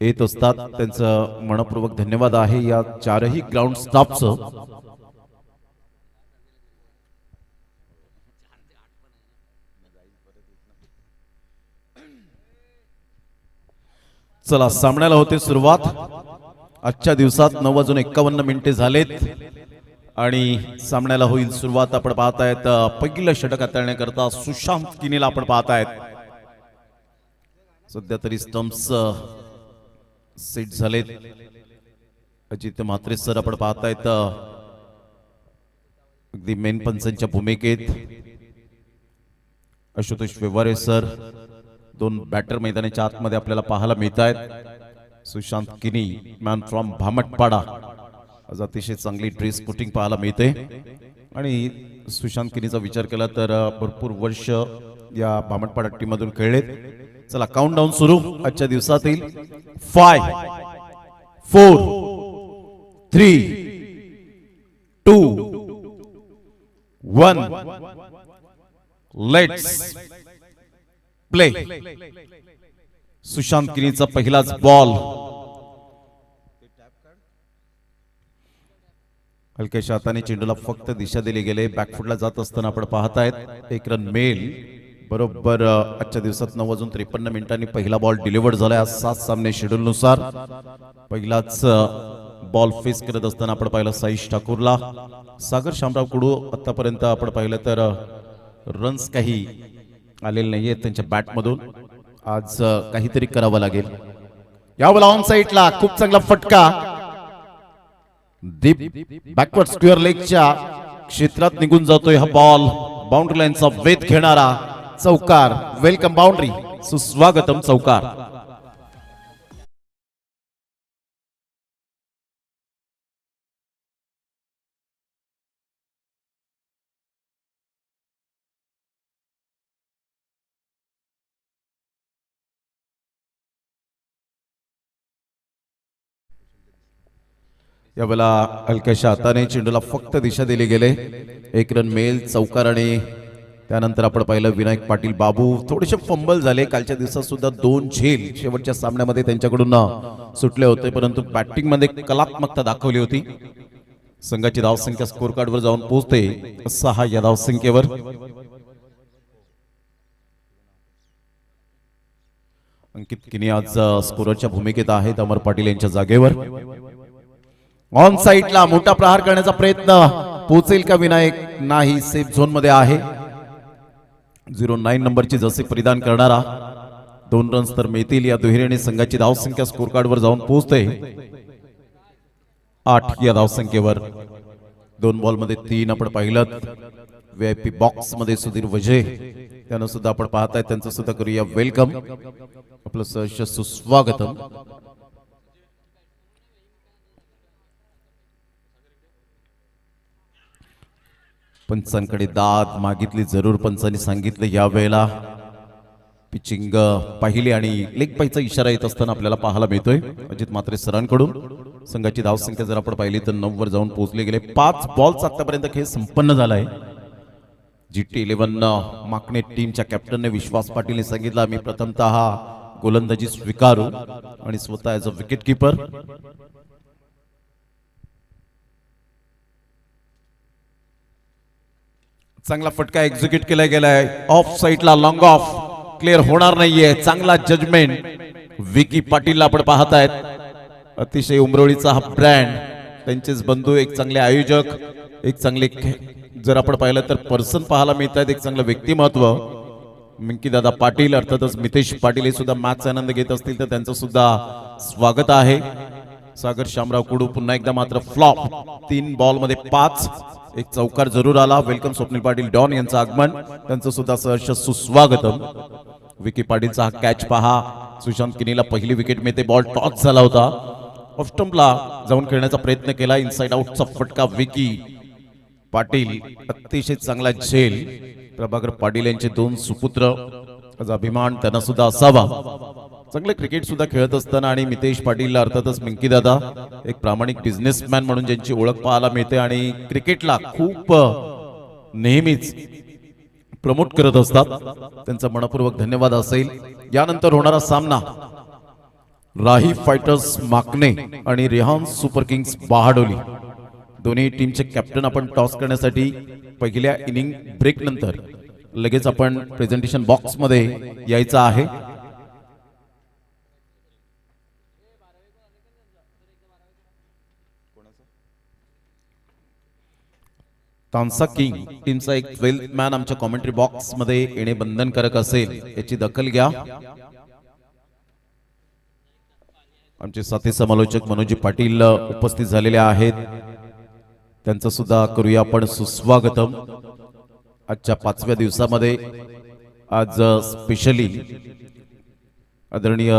येत असतात त्यांचं मनपूर्वक धन्यवाद आहे या चारही ग्राउंड स्टाफचं। चला सामन्याला होते सुरुवात। आजच्या दिवसात 9:51 झालेत आणि सामन्याला होईल सुरुवात। आपण पाहतायत पहिलं षटक हाताळण्याकरता सुशांत किनीला आपण पाहतायत। सध्या तरी स्टंप्स सेट झालेत। अजित म्हात्रे सर आपण पाहतायत अगदी मेन पंचांच्या भूमिकेत। आशुतोष व्यवहारे सर दोन बॅटर मैदानाच्या आतमध्ये आपल्याला पाहायला मिळत आहेत। सुशांत किनी मॅन फ्रॉम भामटपाडा आज अतिशय चांगली ड्रेस कोटिंग पाहायला मिळते आणि सुशांत किनीचा विचार केला तर भरपूर वर्ष या भामटपाडा टीम मधून खेळलेत। चला काउंटडाऊन सुरू आजच्या दिवसातील 5 4 3 2 1 लेट्स प्ले। सुशांत किनीचा पहिलाच बॉल हलक्याशा हाताने चेंडूला फक्त दिशा दिली गेले। बॅकफुटला जात असताना आपण पाहतायत एक रन मेल। बरोबर आजच्या दिवसात 9:53 पहिला बॉल डिलिव्हर्ड झालाय। 7 सामने शेड्यूल नुसार पहिलाच बॉल फेस करत असताना आपण पाहिलं साईश ठाकूरला। सागर शामराव कुडू आतापर्यंत आपण पाहिलं तर रन्स काही आलेले नाहीये त्यांच्या बॅट मधून। आज काहीतरी करावं लागेल। यावेळेला ऑन साइडला खूप चांगला फटका डीप बॅकवर्ड स्क्वेअर लेगच्या क्षेत्रात निघून जातोय हा बॉल। बाउंड्री लाईनचा वेध घेणारा चौकार। वेलकम बाउंड्री सुस्वागतम चौकार। यावेळेला हलक्याशा हाताने चेंडूला फक्त दिशा दिली गेले। एक रन मेल चौकार आणि त्यानंतर आपण पाहिलं विनायक पाटील बाबू थोडेसे फंबल झाले। कालच्या दिवसात सुद्धा 2 झेल शेवटच्या सामन्यामध्ये त्यांच्याकडून सुटले होते परंतु बॅटिंग मध्ये कलात्मकता दाखवली होती। संघाची धावसंख्या स्कोर कार्ड वर जाऊन पोहोचते 6 या धावसंख्येवर। अंकित किनी आज स्कोररच्या भूमिकेत आहेत अमर पाटील यांच्या जागेवर। ऑन साइडला मोठा प्रहार करण्याचा प्रयत्न पोहोचेल का विनायक? नाही, सेफ झोन मध्ये आहे। 09 नंबरची जसे परिधान करणारा 2 रन्स तर मिळतील। या दुहेरीने संघाची धावसंख्या स्कोर कार्ड वर जाऊन पोहोचते 8 या धावसंख्येवर। 2 बॉल मध्ये 3 आपण पाहिलं। व्हीआयपी बॉक्स मध्ये सुधीर वजे त्यांना सुद्धा आपण पाहताय त्यांचं सुद्धा करूया वेलकम आपलं सहर्ष सुस्वागतम। पंचांकडे दाद मागितली जरूर पंचांनी सांगितलं यावेळेला पिचिंग पाहिली आणि लेग पायचा इशारा येत असताना आपल्याला पाहायला मिळतोय अजित म्हात्रे सरांकडून। संघाची धावसंख्या जर आपण पाहिली तर 9 वर जाऊन पोहोचले गेले। 5 बॉलचा आतापर्यंत खेळ संपन्न झालाय। GT 11 माकणे टीमच्या कॅप्टनने विश्वास पाटीलने सांगितलं आम्ही प्रथमतः गोलंदाजी स्वीकारू आणि स्वतः ॲज अ विकेट कीपर। चांगला फटका एक्झिक्यूट केला गेलाय। ऑफ साइडला लॉंग ऑफ क्लिअर होणार नाहीये। चांगला जजमेंट विकी पाटीलला आपण पाहतायत। अतिशय उमरोळीचा हा ब्रँड त्यांचेच बंधू एक चांगले आयोजक एक चांगले जर आपण पाहिलं तर पर्सन पाहायला मिळतात एक चांगलं व्यक्तिमत्व मिंकी दादा पाटील अर्थातच मितेश पाटील हे सुद्धा मॅच आनंद घेत असतील तर त्यांचं सुद्धा स्वागत आहे। सागर शामराव कुडू पुन्हा एकदा मात्र फ्लॉप 3 बॉल मध्ये 5 एक चौकार जरूर आला। वेलकम स्वप्नील पाटील डॉन यांचं आगमन त्यांचं सुद्धा सहर्ष सुस्वागतम। विकी पाटीलचा हा कॅच पहा सुशांत किनीला पहिली विकेट मिळते। बॉल टॉस झाला होता ऑफ स्टंपला जाऊन खेळण्याचा प्रयत्न केला। इनसाइड आउटचा फटका विकी पाटील अतिशय चांगला झेल। प्रभाकर पाटील यांचे 2 सुपुत्र अभिमान त्यांना सुद्धा असावा। चांगले क्रिकेट सुद्धा खेळत असताना आणि मितेश पाटील अर्थातच मिंकी दादा एक प्रामाणिक बिझनेसमॅन म्हणून ज्यांची ओळख पाहायला मिळते आणि क्रिकेटला खूप नेहमीच प्रमोट करत असतात त्यांचा मनपूर्वक धन्यवाद असेल। यानंतर होणारा सामना राही फायटर्स माकणे आणि रेहान सुपर किंग्स बहाडोली दोन्ही टीमचे कॅप्टन आपण टॉस करण्यासाठी पहिल्या इनिंग ब्रेक नंतर लगेच आपण प्रेझेंटेशन बॉक्स मध्ये यायचं आहे. तानसा किंग टीमचा एक 12th मॅन आमच्या कॉमेंट्री बॉक्स मध्ये येणे बंधनकारक असेल याची दखल घ्या. आमचे साथी समालोचक मनोजी पाटील उपस्थित झालेले आहेत, त्यांचं सुद्धा करूया आपण सुस्वागतम. आजच्या 5व्या दिवसामध्ये आज स्पेशली आदरणीय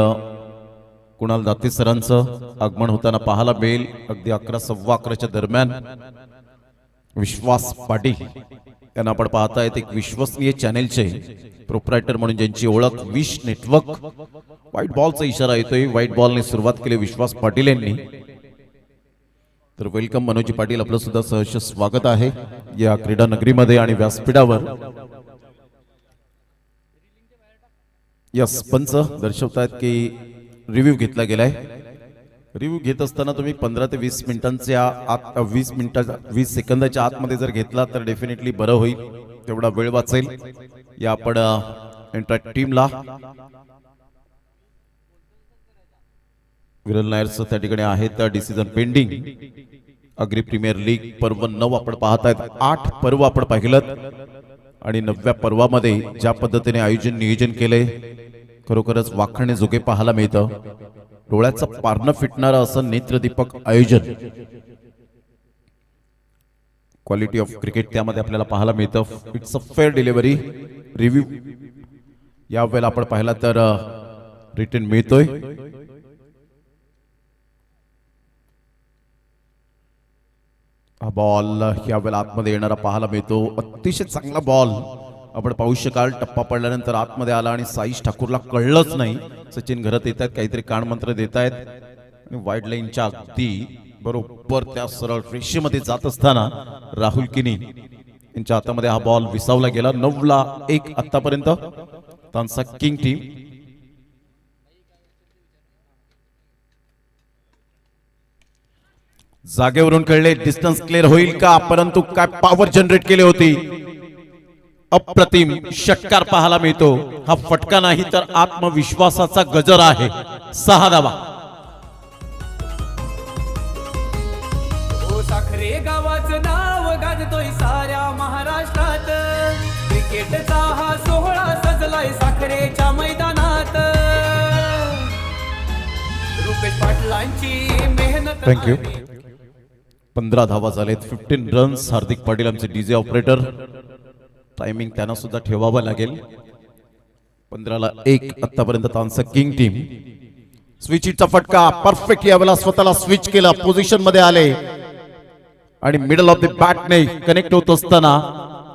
कुणाल दाते सरांचं आगमन होताना पाहायला मिळेल. अगदी 11 सव्वा 11च्या दरम्यान विश्वास पाटील यांना आपण पाहतायत एक विश्वसनीय चॅनेलचे प्रोप्रायटर म्हणून ज्यांची ओळख विश नेटवर्क. व्हाईट बॉलचा इशारा येतोय, व्हाईट बॉलने सुरुवात केली विश्वास पाटील यांनी. तर वेलकम मनोजी पाटील, आपलं सुद्धा सहर्ष स्वागत आहे या क्रीडा नगरीमध्ये आणि व्यासपीठावर. यस, पंच दर्शवतायत की रिव्ह्यू घेतला गेलाय. रिव्ह्यू घेत असताना तुम्ही 15 ते 20 मिनिटांच्या आत 20 सेकंदाच्या आतमध्ये जर घेतला तर डेफिनेटली बरं होईल, तेवढा वेळ वाचेल. या आपण एंट्राय टीमला विरल नायरचं त्या ठिकाणी आहेत decision pending. Agri premier League पर्व 9 आपण पाहतायत. 8 पर्व आपण पाहिलं आणि 9व्या पर्वामध्ये ज्या पद्धतीने आयोजन नियोजन केले खरोखरच वाखाणण्याजोगे पाहायला मिळतं. डोळ्याचं पारणं फिटणारं असं नेत्रदीपक आयोजन, क्वालिटी ऑफ क्रिकेट त्यामध्ये आपल्याला पाहायला मिळतं. It's a fair delivery. Review यावेळेला आपण पाहिला तर रिटर्न मिळतोय. हा बॉल यावेळेला आतमध्ये येणारा पाहायला मिळतो. अतिशय चांगला बॉल आपण पाहू शकाल. टप्पा पडल्यानंतर आतमध्ये आला आणि साईश ठाकूरला कळलंच नाही. सचिन घरात येत आहेत, काहीतरी कानमंत्र देत आहेत आणि वाईड लाईनच्या अगदी बरोबर त्या सरळ रेषेमध्ये जात असताना राहुल किनी यांच्या हातामध्ये हा बॉल विसावला गेला. 9-1 आतापर्यंत तानसा किंग टीम. जागेवरून कळले डिस्टन्स क्लिअर होईल का, परंतु काय पॉवर जनरेट केली होती. अप्रतिम षटकार पाहायला मिळतो. हा फटका नाही तर आत्मविश्वासाचा गजर आहे. 6 धावा. साखरे गावाचं नाव गाजतोय साऱ्या महाराष्ट्रात. क्रिकेटचा हा सोहळा सजलाय साखरेच्या मैदानात. रुपेश पाटलांची मेहनत. थँक्यू. 15 धावा झालेत, 15 रन्स. हार्दिक पाटील आमचे डीजे ऑपरेटर. टायमिंग त्यांना सुद्धा ठेवावं लागेल. 15-1 आतापर्यंत तानसा किंग टीम. स्विचचा फटका परफेक्ट यावेळेला स्वतःला स्विच केला, पोझिशन मध्ये आले आणि मिडल ऑफ द बॅटने कनेक्ट होत असताना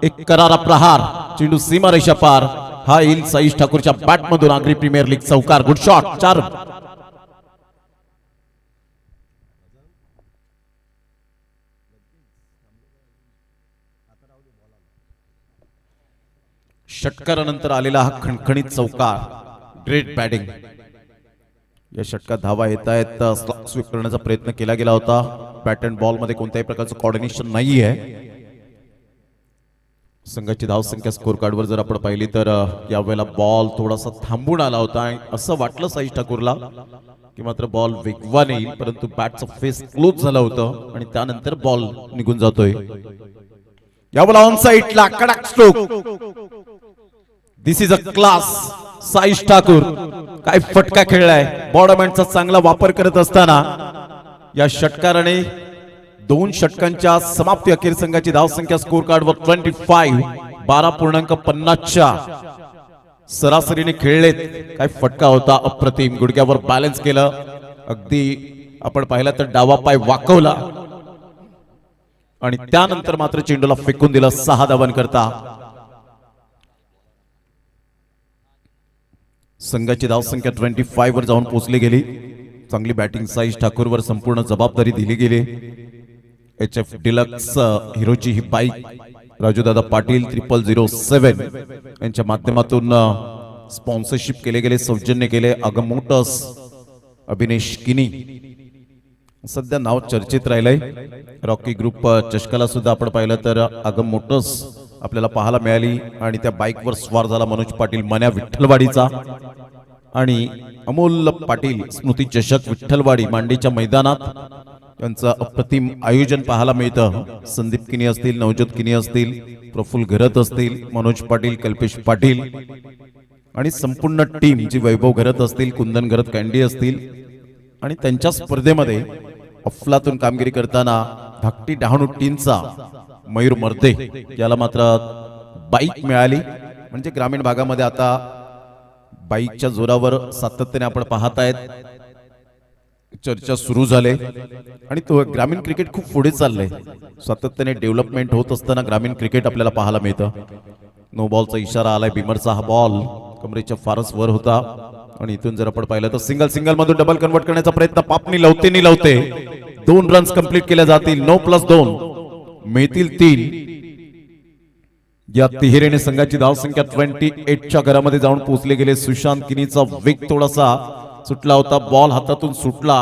एक करारा प्रहार, चेंडू सीमारेषा पार. हा येईल साईश ठाकूरच्या बॅट मधून. आग्री प्रीमियर लीग चौकार. Good shot. 4. षटकारानंतर आलेला हा खणखणीत चौकार. Great batting. या षटकात धावा येत आहेत. स्वीप करण्याचा प्रयत्न केला गेला होता. बॅट अँड बॉल मध्ये कोणत्याही प्रकारचं कोऑर्डिनेशन नाहीये. संघाची धावसंख्या स्कोर कार्डवर जर आपण पाहिली तर यावेळेला बॉल थोडासा थांबून आला होता. असं वाटलं साईश ठाकूरला की मात्र बॉल वेगवान येईल, परंतु बॅटचं फेस क्लोज झालं होतं आणि त्यानंतर बॉल निघून जातोय. यावेळेला ऑन साइडला कडक stroke. This is a class. Saish Thakur काय फटका खेळलाय. बॉर्डरमॅनचा चांगला वापर करत असताना या षटकाराने 2 षटकांच्या समाप्ती अखेर संघाची धावसंख्या स्कोर कार्डवर 25. 12.50च्या सरासरीने खेळलेत. काय फटका होता, अप्रतिम. गुडघ्यावर बॅलन्स केलं. अगदी आपण पाहिलं तर डावा पाय वाकवला आणि त्यानंतर मात्र चेंडूला फेकून दिलं 6 धावांकरता. संघाची धावसंख्या 25 वर जाऊन पोहोचली गेली. चांगली बॅटिंग साईश ठाकूरवर संपूर्ण जबाबदारी दिली गेली. HF डिलक्स हिरोची ही बाईक राजूदादा पाटील 0007 यांच्या माध्यमातून स्पॉन्सरशिप केले गेले, सौजन्य केले. अगम मोटर्स अभिनेश किनी सध्या नाव चर्चेत राहिलंय. रॉकी ग्रुप चषकाला सुद्धा आपण पाहिलं तर आगम मोटर्स आपल्याला पाहायला मिळाली आणि त्या बाईकवर स्वार झाला मनोज पाटील मन्या विठ्ठलवाडीचा आणि अमोल पाटील स्मृती चषक विठ्ठलवाडी मांडीच्या मैदानात यांचं अप्रतिम आयोजन पाहायला मिळतं. संदीप किनी असतील, नवजोत किनी असतील, प्रफुल्ल घरत असतील, मनोज पाटील, कल्पेश पाटील आणि संपूर्ण टीम जी वैभव घरत असतील, कुंदन घरत कॅन्डी असतील आणि त्यांच्या स्पर्धेमध्ये अफलातून कामगिरी करताना धाकटी डहाणू टीमचा मयूर मर्दे याला मात्र बाईक मिळाली. म्हणजे ग्रामीण भागामध्ये आता बाईकच्या जोरावर सातत्याने आपण पाहत आहेत चर्चा सुरू झाले आणि तो ग्रामीण क्रिकेट खूप पुढे चाललंय. सातत्याने डेव्हलपमेंट होत असताना ग्रामीण क्रिकेट आपल्याला पाहायला मिळतं. नो बॉलचा इशारा आलाय. बिमरचा हा बॉल कमरेच्या फारच वर होता आणि इथून जर आपण पाहिलं तर सिंगल मधून डबल कन्वर्ट करण्याचा प्रयत्न पापनी लावते 2 रन्स कंप्लीट केल्या जातील. 9+2 मिळतील 3. या तिहेरीने संघाची धावसंख्या 28च्या घरामध्ये जाऊन पोहोचले गेले. सुशांत किनीचा वेग थोडासा सुटला होता. बॉल हातातून सुटला.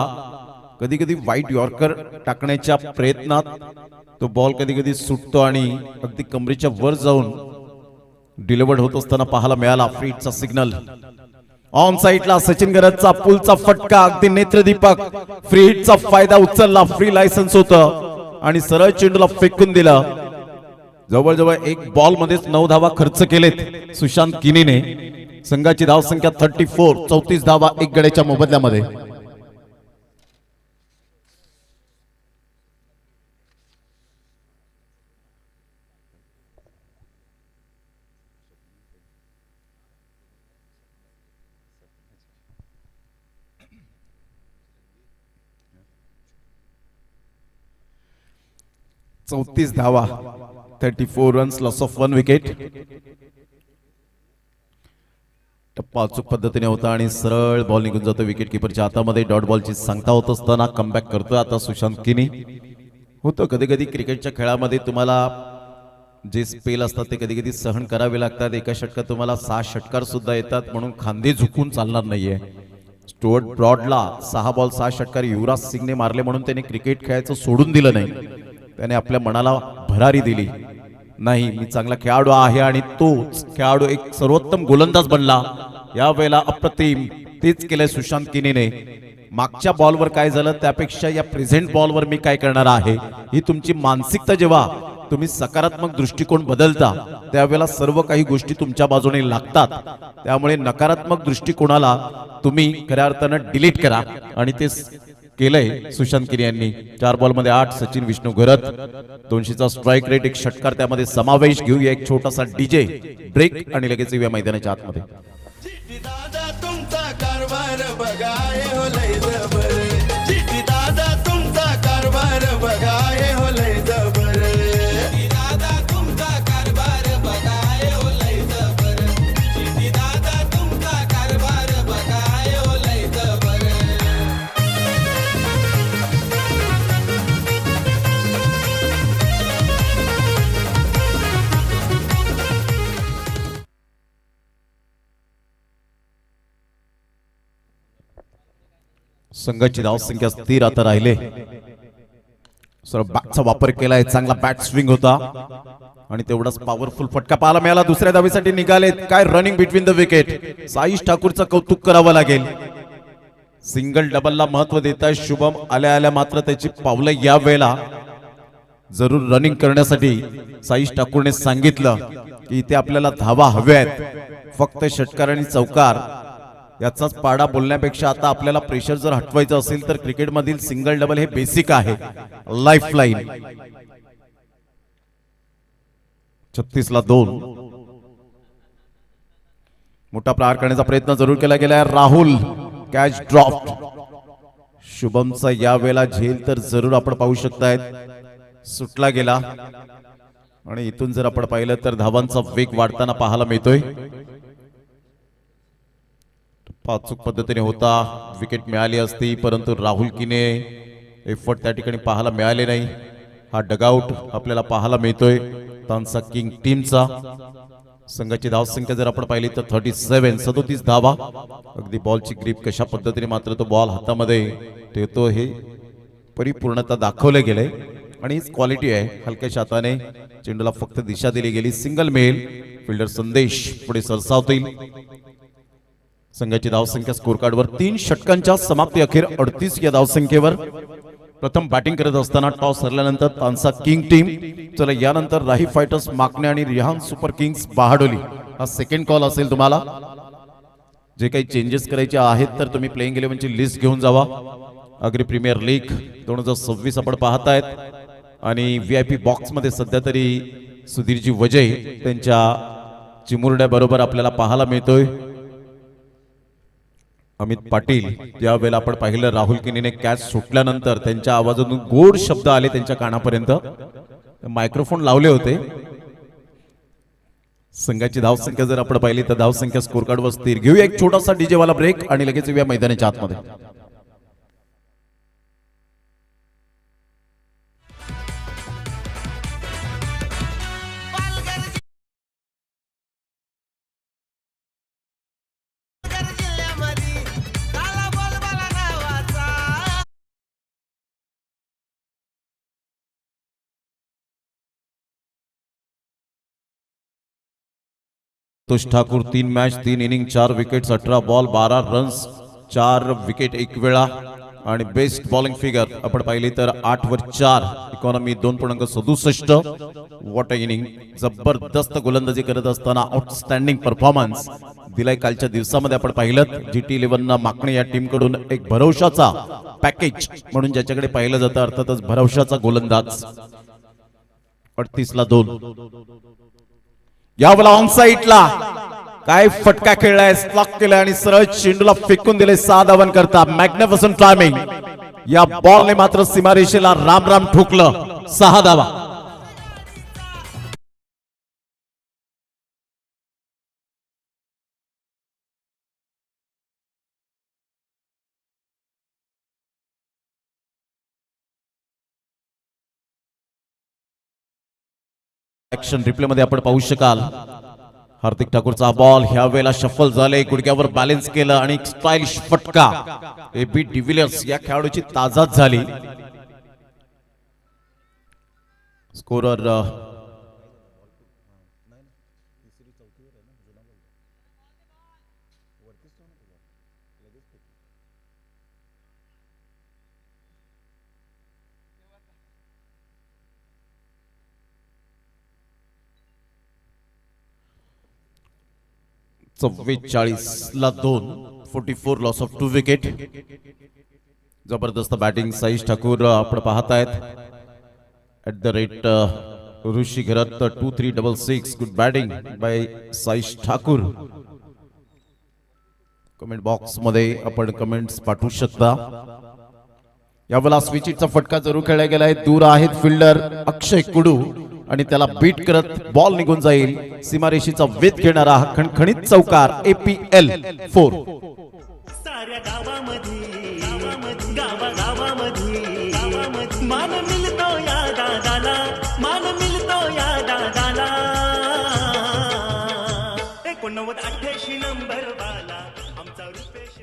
कधी कधी वाईट यॉर्कर टाकण्याच्या प्रयत्नात तो बॉल कधी कधी सुटतो आणि अगदी कमरेच्या वर जाऊन डिलिव्हर्ड होत असताना पाहायला मिळाला. फ्रीचा सिग्नल ऑन साइडला सचिन गरजचा पुलचा फटका अगदी नेत्रदीपक. फ्री हिटचा फायदा उचलला. फ्री लायसन्स होतं आणि सरळ चेंडूला फेकून दिलं. जवळजवळ 1 बॉल मध्येच 9 धावा खर्च केलेत सुशांत किनीने. संघाची धावसंख्या 34. 34 धावा 1 गड्याच्या मोबदल्यामध्ये. चौतीस धावा 34 रन्स, लॉस ऑफ 1 विकेट. टप्पा अचूक पद्धतीने होता आणि सरळ बॉल निघून जातो विकेट किपरच्या हातामध्ये. डॉट बॉलची सांगता होत असताना कमबॅक करतोय आता सुशांत किनी. होतं कधी कधी क्रिकेटच्या खेळामध्ये तुम्हाला जे स्पेल असतात ते कधी कधी सहन करावे लागतात. एका षटकात तुम्हाला 6 षटकार सुद्धा येतात म्हणून खांदे झुकून चालणार नाहीये. स्टुअर्ट ब्रॉडला 6 बॉल 6 षटकार युवराज सिंगने मारले म्हणून त्याने क्रिकेट खेळायचं सोडून दिलं नाही. त्याने आपल्या मनाला भरारी दिली. नाही, मी चांगला खेळाडू आहे आणि तोच खेळाडू एक सर्वोत्तम गोलंदाज बनला. यावेळेला अप्रतिम तेच केलंय सुशांत किनीने. मागच्या बॉलवर काय झालं त्यापेक्षा या प्रेझेंट बॉलवर मी काय करणार आहे ही तुमची मानसिकता जेव्हा तुम्ही सकारात्मक दृष्टिकोन बदलता त्यावेळेला सर्व काही गोष्टी तुमच्या बाजूने लागतात. त्यामुळे नकारात्मक दृष्टिकोनाला तुम्ही खऱ्या अर्थानं डिलीट करा आणि ते केलंय सुशांत किनी यांनी. 4 बॉलमध्ये 8. सचिन विष्णू घरत 200चा स्ट्राइक रेट. 1 षटकार त्यामध्ये समावेश. घेऊया एक छोटासा डीजे ब्रेक आणि लगेच येऊया मैदानाच्या आतमध्ये. दादा तुमचा कारभार बघाय हो लय जबर. चिठी दादा तुमचा कारभार बघाय हो लय जबर. दादा तुमचा कारभार बघाय हो लय जबर. चिठी दादा तुमचा कारभार बघाय हो लय जबर. संघाची धावसंख्या स्थिर आता राहिले. सर्व बॅटचा वापर केलाय. चांगला बॅट स्विंग होता आणि तेवढाच पॉवरफुल फटका पाहायला मिळाला. दुसऱ्या धावेसाठी निघालेत. काय running between the wicket. Saish ठाकूरचं कौतुक करावं लागेल. सिंगल डबलला महत्व देताय शुभम. आल्या आल्या मात्र त्याची पावलं या वेळेला जरूर रनिंग करण्यासाठी साईश ठाकूरने सांगितलं की इथे आपल्याला धावा हव्यात. फक्त षटकार आणि चौकार याचाच पाडा बोलण्यापेक्षा आता आपल्याला प्रेशर जर हटवायचं असेल तर क्रिकेट मधील सिंगल डबल हे बेसिक आहे. लाईफलाईन. 36-2 मोठा प्रहार करण्याचा प्रयत्न जरूर केला गेलाय. Rahul catch drop. शुभमचा या वेळेला झेल तर जरूर आपण पाहू शकतायत. सुटला गेला आणि इथून जर आपण पाहिलं तर धावांचा वेग वाढताना पाहायला मिळतोय. अचूक पद्धतीने होता. विकेट मिळाली असती परंतु राहुल किने एफर्ट त्या ठिकाणी पाहायला मिळाले नाही. हा डगआउट आपल्याला पाहायला मिळतोय तानसा किंग टीमचा. संघाची धावसंख्या जर आपण पाहिली तर 37 धावा. अगदी बॉलची ग्रीप कशा पद्धतीने मात्र तो बॉल हातामध्ये ठेवतो हे परिपूर्णता दाखवले गेले आणि हीच क्वालिटी आहे. हलक्याच्या हाताने चेंडूला फक्त दिशा दिली गेली. Single male. फिल्डर संदेश पुढे सरसावतील. संघाची धावसंख्या स्कोर कार्डवर 3 षटकांच्या समाप्ती अखेर 38 या धावसंख्येवर. प्रथम बॅटिंग करत असताना टॉस हरल्यानंतर तानसा किंग टीम. चला यानंतर राही फायटर्स माकणे आणि रिहान सुपर किंग्स बहाडोली हा सेकंड कॉल असेल. तुम्हाला जे काही चेंजेस करायचे आहेत तर तुम्ही प्लेइंग 11ची लिस्ट घेऊन जावा. अग्री प्रीमियर लीग 2026 आपण पाहतायत आणि VIP बॉक्स मध्ये सध्या तरी सुधीरजी वजय त्यांच्या चिमुरड्या बरोबर आपल्याला पाहायला मिळतोय. अमित पाटील यावेळेला आपण पाहिलं राहुल किनीने कॅच सुटल्यानंतर त्यांच्या आवाजातून गोड शब्द आले त्यांच्या कानापर्यंत. मायक्रोफोन लावले होते. संघाची धावसंख्या जर आपण पाहिली तर धावसंख्या स्कोर कार्डवर स्थिर. घेऊया एक छोटासा डीजे वाला ब्रेक आणि लगेच येऊया मैदानाच्या आतमध्ये. Santosh Thakur 3 match 3 inning 4 wickets 18 ball 12 runs 4 wicket एक वेळा आणि बेस्ट बॉलिंग फिगर आपण पाहिली तर 8 वर 4 इकॉनॉमी 2.67. What inning. जबरदस्त गोलंदाजी करत असताना आउटस्टँडिंग परफॉर्मन्स दिलाय कालच्या दिवसामध्ये आपण पाहिलं. GT 11 माकणे या टीम कडून एक भरवशाचा पॅकेज म्हणून ज्याच्याकडे पाहिलं जातं अर्थातच भरवशाचा गोलंदाज. 38 ला 2. यावेळेला ऑन साइडला काय फटका खेळलाय. स्लॉक केलाय आणि सरळ चेंडूला फेकून दिले. 6 धावन करता. Magnificent timing. या बॉलने मात्र सीमारेषेला राम राम ठोकलं. 6 धावा. ऍक्शन रिप्ले मध्ये आपण पाहू शकाल. हार्दिक ठाकूरचा बॉल ह्या वेळेला शफल झाले. गुडघ्यावर बॅलन्स केलं आणि स्टाइलिश फटका. AB डिव्हिलियर्स या खेळाडूची ताजाच झाली. स्कोरर ला 2. 44 लॉस ऑफ 2 विकेट. जबरदस्त बॅटिंग साईश ठाकूर आपण पाहतायत. Rishi Gharat 2366. Good batting by Saish Thakur. Comment box मध्ये आपण कमेंट्स पाठवू शकता. यावेळेला स्विचिटचा फटका जरूर खेळला गेलाय. दूर आहेत फिल्डर अक्षय कुडू आणि त्याला बीट करत बॉल निघून जाईल. सीमारेषेचा वेध घेणारा हा खणखणीत चौकार. APL 4. साऱ्या गावामध्ये मान मिळतो या दादाला. मान मिळतो या दादाला. 89-88 नंबर वाला आमचा रुपेश.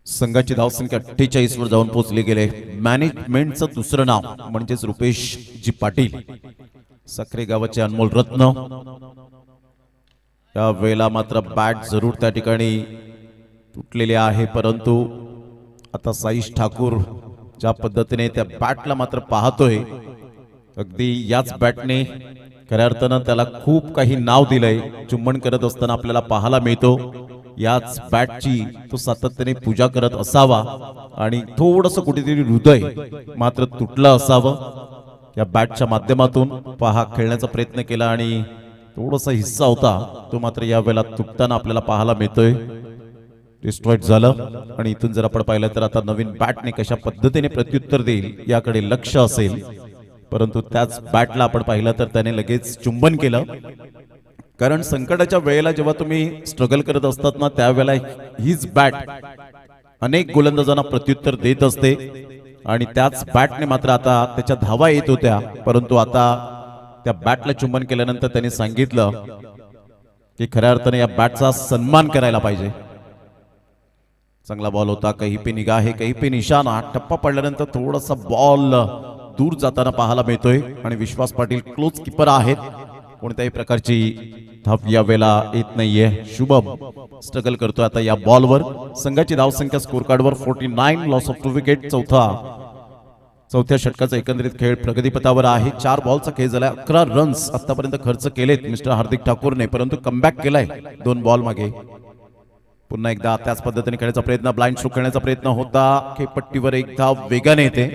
संघाची धावसंख्या 48 वर जाऊन पोहोचली गेले. मॅनेजमेंटचं दुसरं नाव म्हणजेच रुपेश जी पाटील. साखरे गावाचे अनमोल रत्न. या वेळेला मात्र बॅट जरूर त्या ठिकाणी तुटलेली आहे परंतु आता साईश ठाकूर ज्या पद्धतीने त्या बॅटला मात्र पाहतोय अगदी याच बॅटने खऱ्या अर्थानं त्याला खूप काही नाव दिलंय. चुंबन करत असताना आपल्याला पाहायला मिळतो. याच बॅटची तो सातत्याने पूजा करत असावा आणि थोडंसं कुठेतरी हृदय मात्र तुटलं असावं. या बॅटच्या माध्यमातून पहा खेळण्याचा प्रयत्न केला आणि थोडासा हिस्सा होता तो मात्र या वेळेला तुटताना आपल्याला पाहायला मिळतोय. डिस्ट्रॉइड झालं आणि इथून जर आपण पाहिलं तर आता नवीन बॅटने कशा पद्धतीने प्रत्युत्तर देईल याकडे लक्ष असेल. परंतु त्याच बॅटला आपण पाहिलं तर त्याने लगेच चुंबन केलं. कारण संकटाच्या वेळेला जेव्हा तुम्ही स्ट्रगल करत असतात ना त्यावेळेला हीच बॅट अनेक गोलंदाजांना प्रत्युत्तर देत असते आणि त्याच बॅटने मात्र आता त्याच्या धावा येत होत्या. परंतु आता त्या बॅटला चुंबन केल्यानंतर त्यांनी सांगितलं की खऱ्या अर्थाने या बॅटचा सन्मान करायला पाहिजे. चांगला बॉल होता, कहीं पे निगाह है कहीं पे निशाणा. टप्पा पडल्यानंतर थोडासा बॉल दूर जाताना पाहायला मिळतोय आणि विश्वास पाटील क्लोज कीपर आहेत. कोणत्याही प्रकारची धाव यावेळेला येत नाहीये. शुभम स्ट्रगल करतोय आता या बॉलवर. संघाची धावसंख्या स्कोर कार्डवर 49, लॉस ऑफ 2 विकेट. चौथ्या षटकाचा एकंदरीत खेळ प्रगतीपथावर आहे. 4 बॉलचा खेळ झालाय. 11 रन्स आतापर्यंत खर्च केलेत मिस्टर हार्दिक ठाकूरने, परंतु कमबॅक केलाय 2 बॉल मागे. पुन्हा एकदा त्याच पद्धतीने खेळण्याचा प्रयत्न, ब्लाइंड स्ट्रोक खेळण्याचा प्रयत्न होता. खेळपट्टीवर एक धाव वेगाने येते,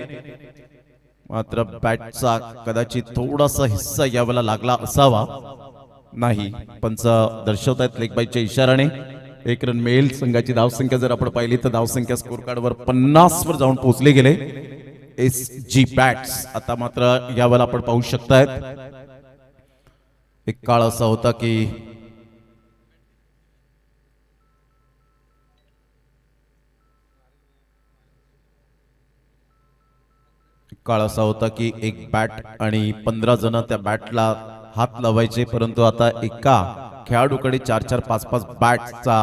मात्र बॅटचा कदाचित थोडासा हिस्सा यावेळेला लागला असावा. नाही, पंच दर्शवतायत लेग बाईच्या इशाराने 1 रन मिळेल. संघाची धावसंख्या जर आपण पाहिली तर धावसंख्या स्कोर कार्डवर 50 वर जाऊन पोहोचले गेले SG बॅट्स. आता मात्र यावेळेला आपण पाहू शकतायत एक काळ असा होता की एक बॅट आणि 15 जण त्या बॅटला हात लावायचे, परंतु आता एका खेळाडूकडे 4-4, 5-5 बॅटचा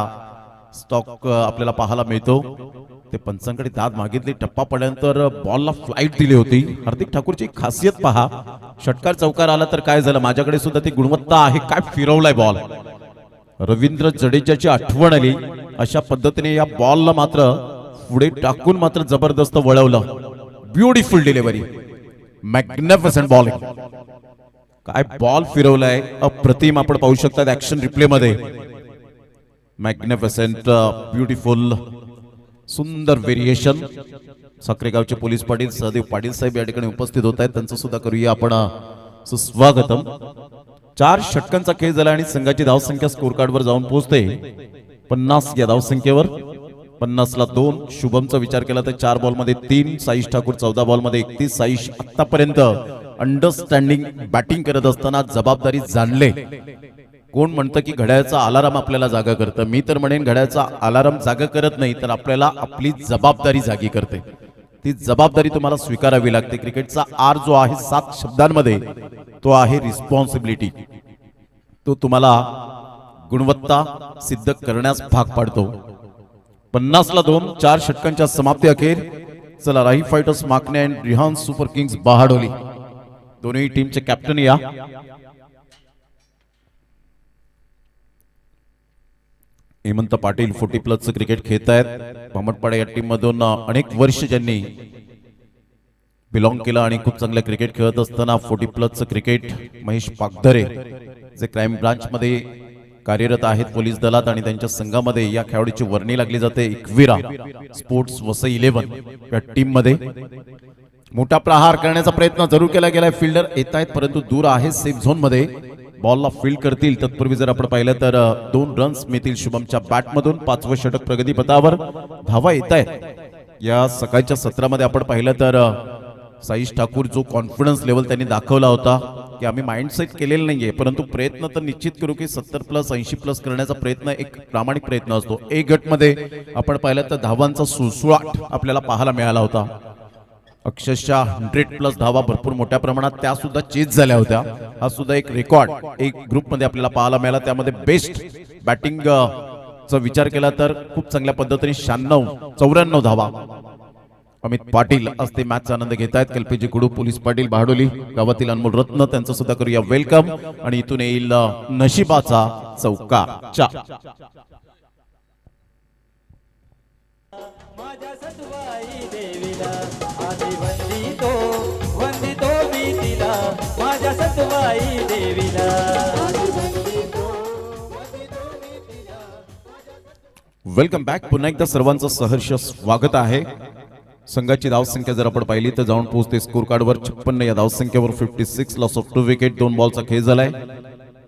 स्टॉक आपल्याला पाहायला मिळतो. ते पंचांकडे दाद मागितली. टप्पा पडल्यानंतर बॉलला फ्लाईट दिली होती. हार्दिक ठाकूरची खासियत पहा, षटकार चौकार आला तर काय झालं, माझ्याकडे सुद्धा ती गुणवत्ता आहे. काय फिरवलाय बॉल. रवींद्र जडेजाची आठवण आली. अशा पद्धतीने या बॉलला मात्र पुढे टाकून मात्र जबरदस्त वळवलं. Beautiful delivery, magnificent bowling. काय बॉल फिरवलाय, अप्रतिम. आपण पाहू शकता ऍक्शन रिप्ले मध्ये. मॅग्निफिसंट, ब्युटिफुल, सुंदर व्हेरिएशन. साखरेगावचे पोलीस पाटील सहदेव पाटील साहेब या ठिकाणी उपस्थित होत आहेत. त्यांचं सुद्धा करूया आपण सुस्वागतम. 4 षटकांचा खेळ झाला आणि संघाची धावसंख्या स्कोर कार्डवर जाऊन पोहोचते 50 या धावसंख्येवर. 50 ला 2. शुभमचा विचार केला तर 4 बॉलमध्ये 3. साईश ठाकूर 14 बॉलमध्ये 31. साईश आतापर्यंत अंडरस्टँडिंग बॅटिंग करत असताना जबाबदारी जाणले. कोण म्हणतं की घड्याळाचा अलार्म आपल्याला जागा करतं, मी तर म्हणेन घड्याळाचा अलार्म जागा करत नाही तर आपल्याला आपली जबाबदारी जागी करते. ती जबाबदारी तुम्हाला स्वीकारावी लागते. क्रिकेटचा आर जो आहे 7 शब्दांमध्ये तो आहे रिस्पॉन्सिबिलिटी. तो तुम्हाला गुणवत्ता सिद्ध करण्यास भाग पाडतो. 50 ला 2. 4 षटकांच्या समाप्ती अखेर. चला, राही फायटर्स माकणे आणि रिहान सुपर किंग्स बहाडोली दोन्ही टीमचे कॅप्टन या. हेमंत पाटील 40+ क्रिकेट खेळतायत. भामटपाडा या टीम मधून अनेक वर्ष ज्यांनी बिलॉंग केलं आणि खूप चांगलं क्रिकेट खेळत असताना 40+ क्रिकेट. महेश पागधरे जे क्राईम ब्रांच मध्ये कार्यरत आहेत पोलीस दलात आणि त्यांच्या संघामध्ये या खेळाडूची वर्णी लागली जाते. एकविरा स्पोर्ट्स वसई 11 या टीम मध्ये. मोठा प्रहार करण्याचा प्रयत्न जरूर केला गेलाय. फिल्डर येत आहेत परंतु दूर आहे सेफ झोन मध्ये. बॉलला फील्ड करतील तत्पूर्वी जर आपण पाहिलं तर 2 रन्स मिळतील शुभमच्या बॅटमधून. 5वं षटक प्रगतीपथावर. धावा येत आहेत या सकाळच्या सत्रामध्ये. आपण पाहिलं तर साईश ठाकूर जो कॉन्फिडन्स लेवल त्यांनी दाखवला होता की आम्ही माइंडसेट केलेला नाहीये, परंतु प्रयत्न तर निश्चित करू की 70+, 80+ करण्याचा प्रयत्न एक प्रामाणिक प्रयत्न असतो. ए गट मध्ये आपण पाहिलं तर धावांचा सुळसुळाट आपल्याला पाहायला मिळाला होता. अक्षरशः 100+ धावा भरपूर मोठ्या प्रमाणात त्या सुद्धा चेज झाल्या होत्या. हा सुद्धा एक रेकॉर्ड एक ग्रुप मध्ये आपल्याला पाहायला मिळाला. त्यामध्ये बेस्ट बॅटिंग चा विचार केला तर खूप चांगल्या पद्धतीने 94 धावा अमित पाटील आज ते मॅचचा आनंद घेत आहेत. कल्पेजी कुडू पोलीस पाटील बहाडोली गावातील अनमोल रत्न त्यांचं सुद्धा करूया वेलकम. आणि इथून येईल नशिबाचा चौकार. माझ्या सतुबाई देवीला आधी वंदितो मी तिला. माझ्या सतुबाई देवीला वेलकम बॅक. पुन्हा एकदा सर्वांचं सहर्ष स्वागत आहे. संघाची धावसंख्या जर आपण पाहिली तर जाऊन पोहोचते स्कोर कार्डवर 56 या धावसंख्येवर. 56 लॉस ऑफ 2 विकेट. 2 बॉलचा खेळ झालाय.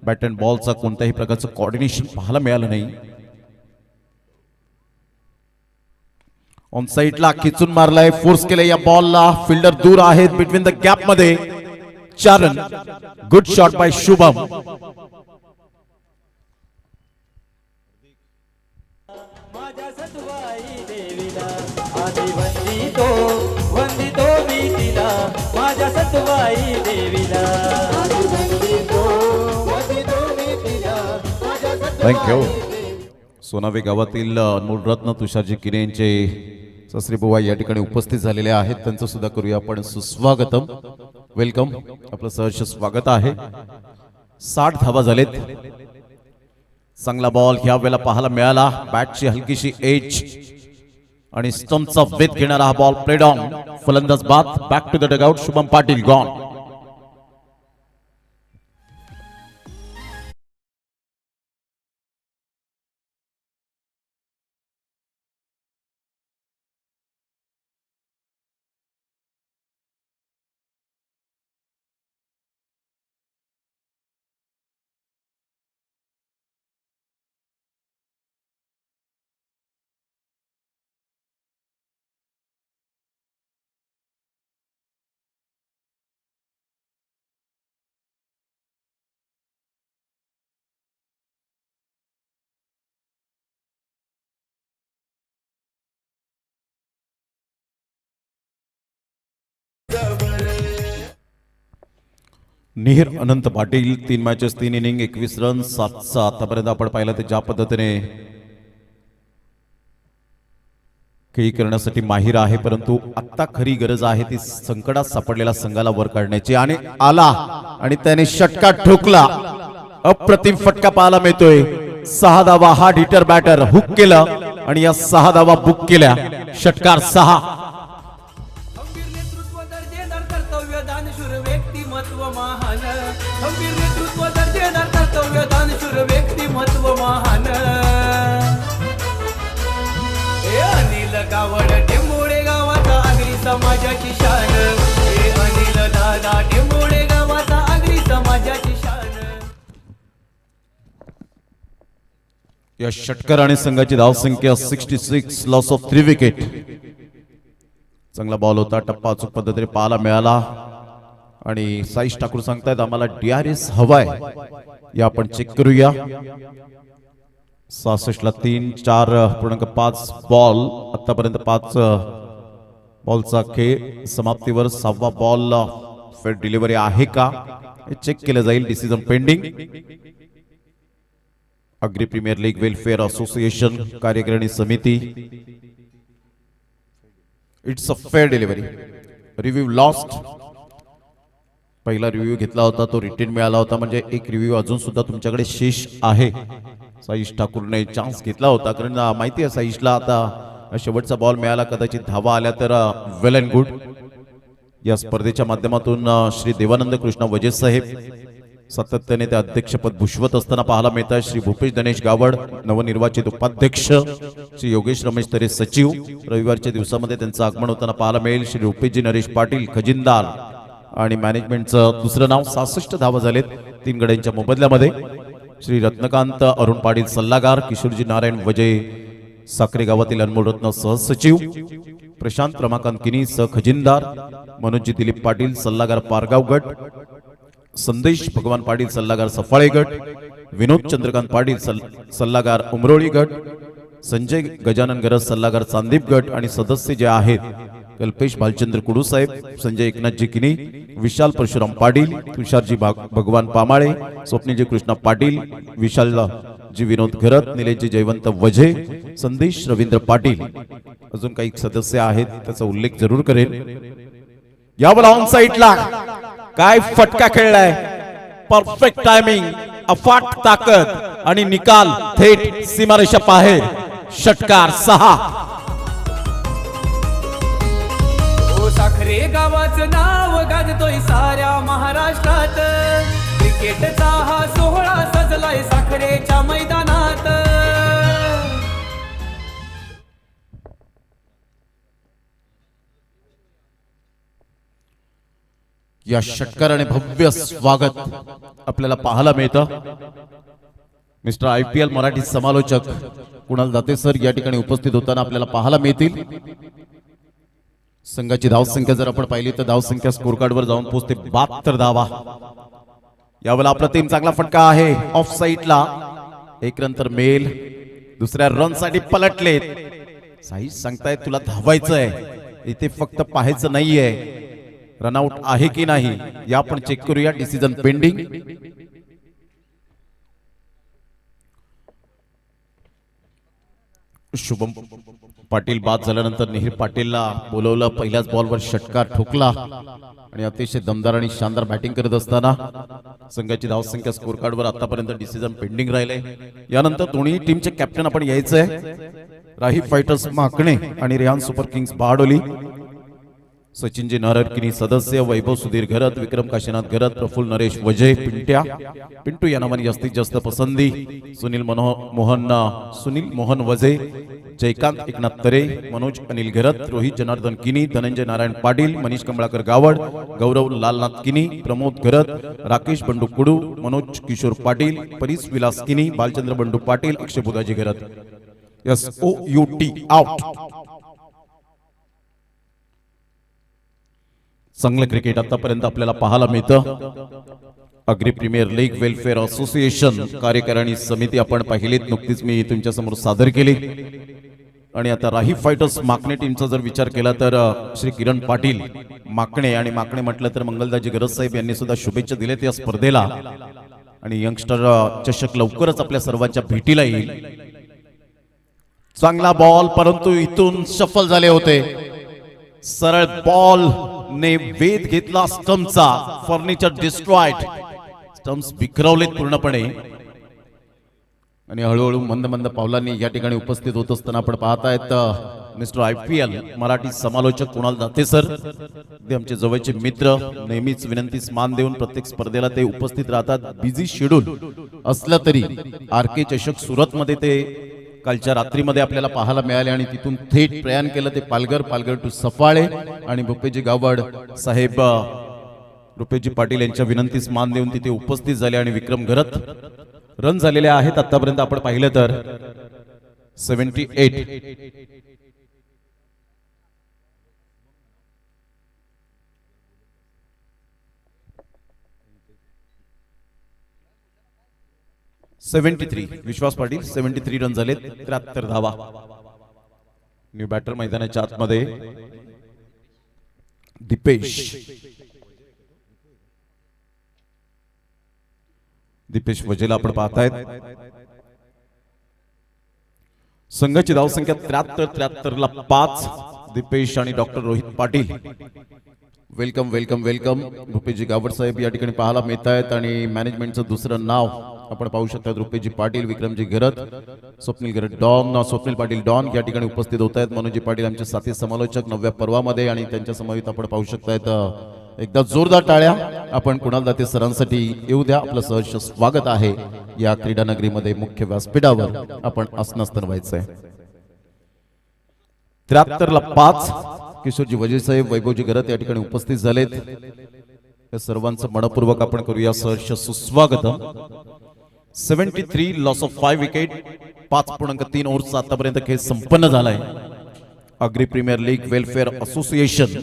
बॅट अँड बॉलचा कोणत्याही प्रकारचं कोऑर्डिनेशन पाहायला मिळालं नाही. ऑन साइडला खिचून मारलाय, फोर्स केलाय या बॉलला. फिल्डर दूर आहेत बिटवीन द गॅप मध्ये. 4 run. Good shot bye Shubham. माझ्या सतुबाई देवीला आधी वंदितो मी तिला. माझ्या सतुबाई देवीला थँक्यू. सोनावे गावातील अनमोल रत्न तुषारजी किरे यांचे सासरे बुवा या ठिकाणी उपस्थित झालेले आहेत. त्यांचं सुद्धा करूया आपण सुस्वागतम. वेलकम. आपलं सहर्ष स्वागत आहे. 60 धावा झालेत. चांगला बॉल ह्या वेळेला पाहायला मिळाला. बॅटची हलकीशी एज आणि स्टंपचा वेध घेणारा हा बॉल प्लेड ऑन. फलंदाज बाद. Back to the dugout. Shubham Patil gone. Nihir Anant Patil 3 matches 3 inning 21 run 7 आतापर्यंत आपण पाहिलं ते ज्या पद्धतीने खेळी करण्यासाठी माहीर आहे, परंतु आता खरी गरज आहे ती संकटात सापडलेल्या संघाला वर काढण्याची. आणि आला आणि त्याने षटका ठोकला. अप्रतिम फटका पाहायला मिळतोय. 6 धावा. हा हिटर बॅटर हुक केलं आणि या 6 धावा बुक केल्या. षटकार 6. खंबीर नेतृत्व दर्जेदार कर्तव्य दानशूर व्यक्तिमत्व महान. खंबीर नेतृत्व दर्जेदार कर्तव्य दानशूर व्यक्तिमत्व महान. हे अनिल गावड टेंबोडे गावाचा आगरी समाजाची शान. हे अनिल दादा टेंबोडे गावाचा आगरी समाजाची शान. या षटकार आणि संघाची धावसंख्या 66. Loss of 3 wicket. चांगला बॉल होता. टप्पा अचूक पद्धतीने पाहायला मिळाला. आणि साईश ठाकूर सांगतायत आम्हाला DRS हवाय. या आपण चेक करूया. 66 ला 3 4.5 बॉल. आतापर्यंत 5 बॉलचा खेळ समाप्तीवर. 6वा बॉल फेर डिलिव्हरी आहे का हे चेक केलं जाईल. Decision pending. Agri premier League Welfare Association कार्यकारिणी समिती. It's a fair delivery. Review lost. पहिला रिव्ह्यू घेतला होता तो रिटर्न मिळाला होता, म्हणजे एक रिव्ह्यू अजून सुद्धा तुमच्याकडे शेष आहे. साईश ठाकूरने चान्स घेतला होता, कारण माहिती आहे साईशला आता शेवटचा बॉल मिळाला. कदाचित धावा आल्या तर वेल अँड गुड. या स्पर्धेच्या माध्यमातून श्री देवानंद कृष्ण वजे साहेब सातत्याने ते अध्यक्षपद भूषवत असताना पाहायला मिळतात. श्री भूपेश गणेश गावड नवनिर्वाचित उपाध्यक्ष. श्री योगेश रमेश तरे सचिव. रविवारच्या दिवसामध्ये त्यांचं आगमन होताना पाहायला मिळेल. श्री रुपेशजी नरेश पाटील खजिनदार. आणि मॅनेजमेंटचं दुसरं नाव. 66 धावा झालेत 3 गड्यांच्या मोबदल्यामध्ये. श्री रत्नकांत अरुण पाटील सल्लागार. किशोरजी नारायण वजे साखरे गावातील अनमोल रत्न सहसचिव. प्रशांत रमाकांत किनी खजिनदार. मनोजजी दिलीप पाटील सल्लागार पारगाव गट. संदेश भगवान पाटील सल्लागार सफाळे गट. विनोद चंद्रकांत पाटील सल्लागार उमरोळी गट. संजय गजानन गरज सल्लागार चांदीप गट. आणि सदस्य जे आहेत कल्पेश भालचंद्र कुडू साहेब, संजय एकनाथजी किनी, विशाल परशुराम पाटील, तुषारजी भगवान पामाळे, स्वप्नीजी कृष्णा पाटील, विशालजी विनोद घरत, निलेशजी जयवंत वझे, संदेश रवींद्र पाटील. अजून काही सदस्य आहेत त्याचा उल्लेख जरूर करेल. यावर ऑन साइडला काय फटका खेळलाय. परफेक्ट टायमिंग, अफाट ताकद आणि निकाल थेट सीमारेषा बाहेर. षटकार 6. ओ साखरे गावाचं नाव गाजतोय साऱ्या महाराष्ट्रात. क्रिकेटचा हा सोहळा सजलाय साखरेच्या मैदानात. या षटकाराने भव्य स्वागत आपल्याला पाहायला मिळतं. मिस्टर IPL मराठी समालोचक कुणाल दाते सर या ठिकाणी उपस्थित होताना आपल्याला पाहायला मिळतील. संघाची धावसंख्या जर आपण पाहिली तर धावसंख्या स्कोर कार्डवर जाऊन पोहोचते 72 धावा. यावेळेला आपला टीम चांगला फटका आहे. ऑफ साइडला 1 रन तर मेल. दुसऱ्या रन साठी पलटलेत. साई सांगतायत तुला धावायचंय, इथे फक्त पाहायचं नाहीये. रनआउट आहे की नाही या आपण चेक करूया. Decision pending. शुभम पाटील बाद झाल्यानंतर निहीर पाटीलला बोलवलं. पहिल्याच बॉलवर षटकार ठोकला आणि अतिशय दमदार आणि शानदार बॅटिंग करत असताना संघाची धावसंख्या स्कोर कार्डवर आतापर्यंत डिसिजन पेंडिंग राहिले. यानंतर दोन्ही टीमचे कॅप्टन आपण यायचंय. राही फायटर्स माकणे आणि रेहान सुपर किंग्स बहाडोली, सचिनजी नारळकिनी सदस्य, वैभव सुधीर घरत, विक्रम काशीनाथ घरत, प्रफुल्ल नरेश वजय, पिंटू या नावाने जास्तीत जास्त पसंती, सुनील मोहन वजे, जयकांत एकनाथ तरे, मनोज अनिल घरत, रोहित जनार्दन किनी, धनंजय नारायण पाटील, मनीष कमळाकर गावड, गौरव लालनाथ किनी, प्रमोद घरत, राकेश बंडू कुडू, मनोज किशोर पाटील, परीस विलास किनी, बालचंद्र बंडू पाटील, अक्षय बुधाजी घरत. SOUT out. चांगलं क्रिकेट आतापर्यंत आपल्याला पाहायला मिळतं. Agri premier League Welfare Association कार्यकारिणी समिती आपण पाहिलीत, नुकतीच मी तुमच्या समोर सादर केली. आणि आता राही फायटर्स माकणे टीमचा जर विचार केला तर श्री किरण पाटील माकणे, आणि माकणे म्हटलं तर मंगलदाजी गरज साहेब यांनी सुद्धा शुभेच्छा दिल्यात या स्पर्धेला. आणि यंगस्टर चषक लवकरच आपल्या सर्वांच्या भेटीला येईल. चांगला बॉल, परंतु इथून सफल झाले होते. सरळ बॉल ने वेध घेतला स्टम्पचा. Furniture destroyed. स्टम्प्स बिखरवलेत पूर्णपणे. आणि हळूहळू मंद मंद पावलांनी या ठिकाणी उपस्थित होत असताना आपण पाहतायत मिस्टर IPL मराठी समालोचक कुणाल दाते सर, ते आमचे जवळचे मित्र, नेहमीच विनंतीस मान देऊन प्रत्येक स्पर्धेला ते उपस्थित राहतात. बिझी शेड्यूल असलं तरी RK चषक सुरत मध्ये ते कालच्या रात्रीमध्ये आपल्याला पाहायला मिळाले आणि तिथून थेट प्रयाण केलं ते पालघर टू सफाळे. आणि भूपेजी गावड साहेब रुपेजी पाटील यांच्या विनंतीस मान देऊन तिथे उपस्थित झाले. आणि विक्रम घरत रन झालेले आहेत आतापर्यंत आपण पाहिलं तर 78. विश्वास पाटील 73 रन झालेत, 73 धावा. न्यू बॅटर मैदानाच्या आतमध्ये दीपेश वजेला आपण पाहतायत. संघाची धावसंख्या 73 ला 5. दीपेश आणि doctor Rohit Patil welcome welcome welcome. रुपेजी गावड साहेब या ठिकाणी पाहायला मिळत आहेत. आणि मॅनेजमेंटचं दुसरं नाव आपण पाहू शकता, रुपेजी पाटील, विक्रमजी घरत, स्वप्नील घरत डॉन, स्वप्नील पाटील डॉन या ठिकाणी उपस्थित होत आहेत. मनोजी पाटील आमचे साथी समालोचक 9व्या पर्वामध्ये. आणि त्यांच्या समवेत आपण पाहू शकतायत. एकदा जोरदार टाळ्या आपण कुणाल दाते सरांसाठी येऊ द्या. आपलं सहर्ष स्वागत आहे या क्रीडा नगरीमध्ये. मुख्य व्यासपीठावर आपण आसनस्थान व्हायचंय. 73 ला 5. किशोरजी वजीर साहेब, वैभवजी घरत या ठिकाणी उपस्थित झालेत. या सर्वांचं मनपूर्वक आपण करूया सहर्ष सुस्वागतम. 73 लॉस ऑफ 5 विकेट, 5.3 ओव्हर्स आतापर्यंत खेळ संपन्न झालाय. Agri premier League Welfare Association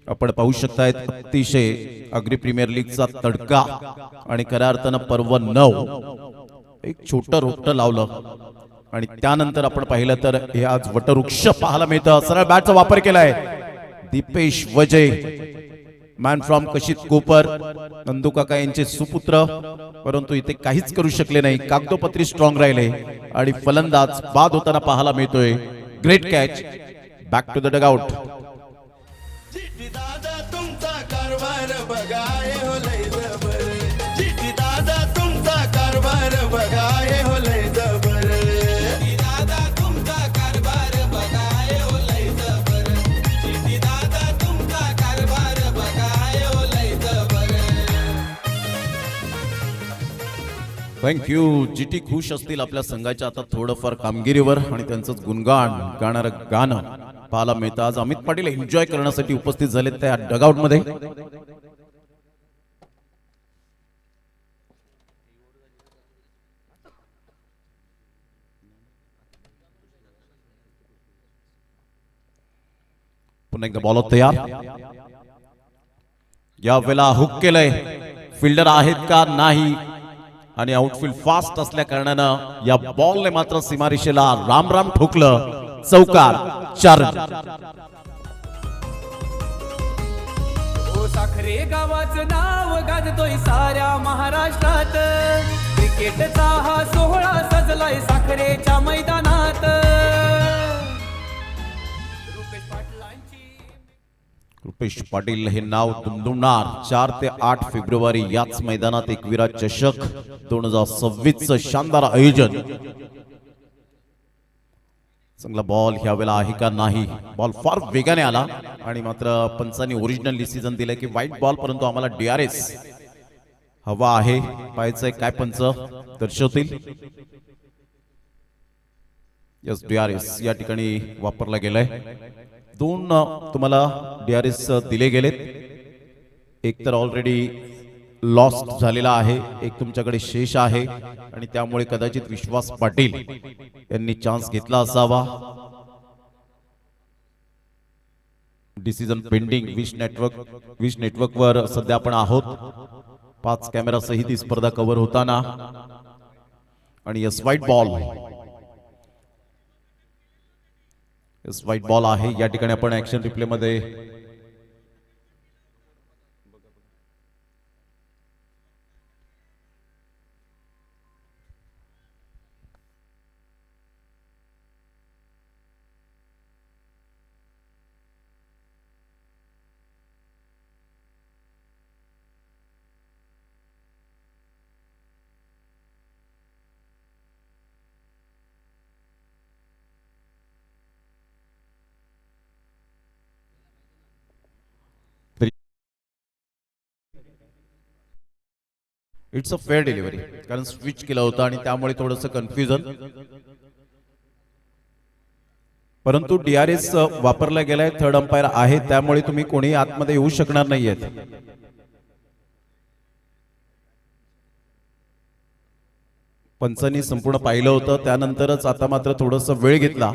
आपण पाहू शकतायत. अतिशय अग्री प्रीमियर लीगचा तडका आणि खऱ्या अर्थानं पर्व 9 एक छोटं रोपटं लावलं. आणि त्यानंतर आपण पाहिलं तर हे आज वटवृक्ष पाहायला मिळतं. सरळ बॅटचा वापर केलाय दीपेश वजय, मॅन फ्रॉम कशित कोपर, नंदू काका यांचे सुपुत्र, परंतु इथे काहीच करू शकले नाही. कागदोपत्री स्ट्रॉंग राहिले आणि फलंदाज बाद होताना पाहायला मिळतोय. Great catch. Back to the dugout. Chitti दादा तुमचा कारभार बघाय हो लय जबर. चिट्टी दादा तुमचा कारभार बघाय हो लय जबर. चिट्टी दादा तुमचा कारभार बघाय हो लय जबर. चिट्टी दादा तुमचा कारभार बघाय हो लय जबर. थँक्यू. GT खुश असतील आपल्या संघाच्या आता थोडंफार कामगिरीवर आणि त्यांचं गुणगान गाणारं गाणं पाहायला मिळतं. आज अमित पाटील एन्जॉय करण्यासाठी उपस्थित झालेत त्या डगआउट मध्ये. पुन्हा एकदा बॉल तयार. या वेळेला हुक केलंय. फिल्डर आहेत का नाही. आणि आउटफील्ड फास्ट असल्या कारणानं या बॉलने मात्र सीमारेषेला राम राम ठोकलं. चौकार. 4 रन. हो साखरे गावाचं नाव गाजतोय साऱ्या महाराष्ट्रात क्रिकेटचा हा सोहळा सजलाय साखरेच्या मैदानात रुपेश पाटलांची रुपेश पाटील हे नाव दुमदुमणार 4 ते 8 फेब्रुवारी याच मैदानात एकविरा चषक 2026 चं शानदार आयोजन. चांगला बॉल ह्या वेळेला आहे का नाही. बॉल फार वेगाने आला आणि मात्र पंचांनी ओरिजिनल डिसिजन दिलं की वाईट बॉल, परंतु आम्हाला DRS हवा आहे. पाहायचंय काय पंच दर्शवतील. यस, DRS या ठिकाणी वापरला गेलाय. 2 तुम्हाला DRS दिले गेलेत. एक तर ऑलरेडी लॉस्ट झालेला आहे, एक तुमच्याकडे शेष आहे आणि त्यामुळे कदाचित विश्वास पाटील यांनी चान्स घेतला असावा. Decision pending. विश नेटवर्क वर सध्या आपण आहोत. 5 कॅमेरा सहित ही स्पर्धा कव्हर होताना आणि yes white ball. Yes white ball आहे. या ठिकाणी आपण ऍक्शन रिप्ले मध्ये इट्स अ फेअर डिलिव्हरी, कारण स्विच केला होता आणि त्यामुळे थोडंसं कन्फ्युजन. परंतु DRS वापरला गेलाय. थर्ड अंपायर आहे, त्यामुळे तुम्ही कोणी आतमध्ये येऊ शकणार नाहीयेत. पंचांनी संपूर्ण पाहिलं होतं, त्यानंतरच आता मात्र थोडंसं वेळ घेतला.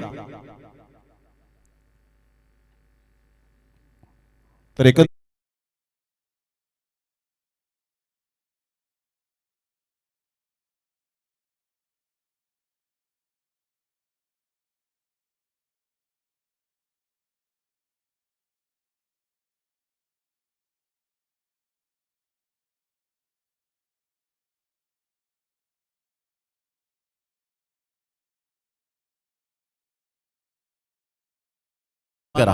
तर एक करा,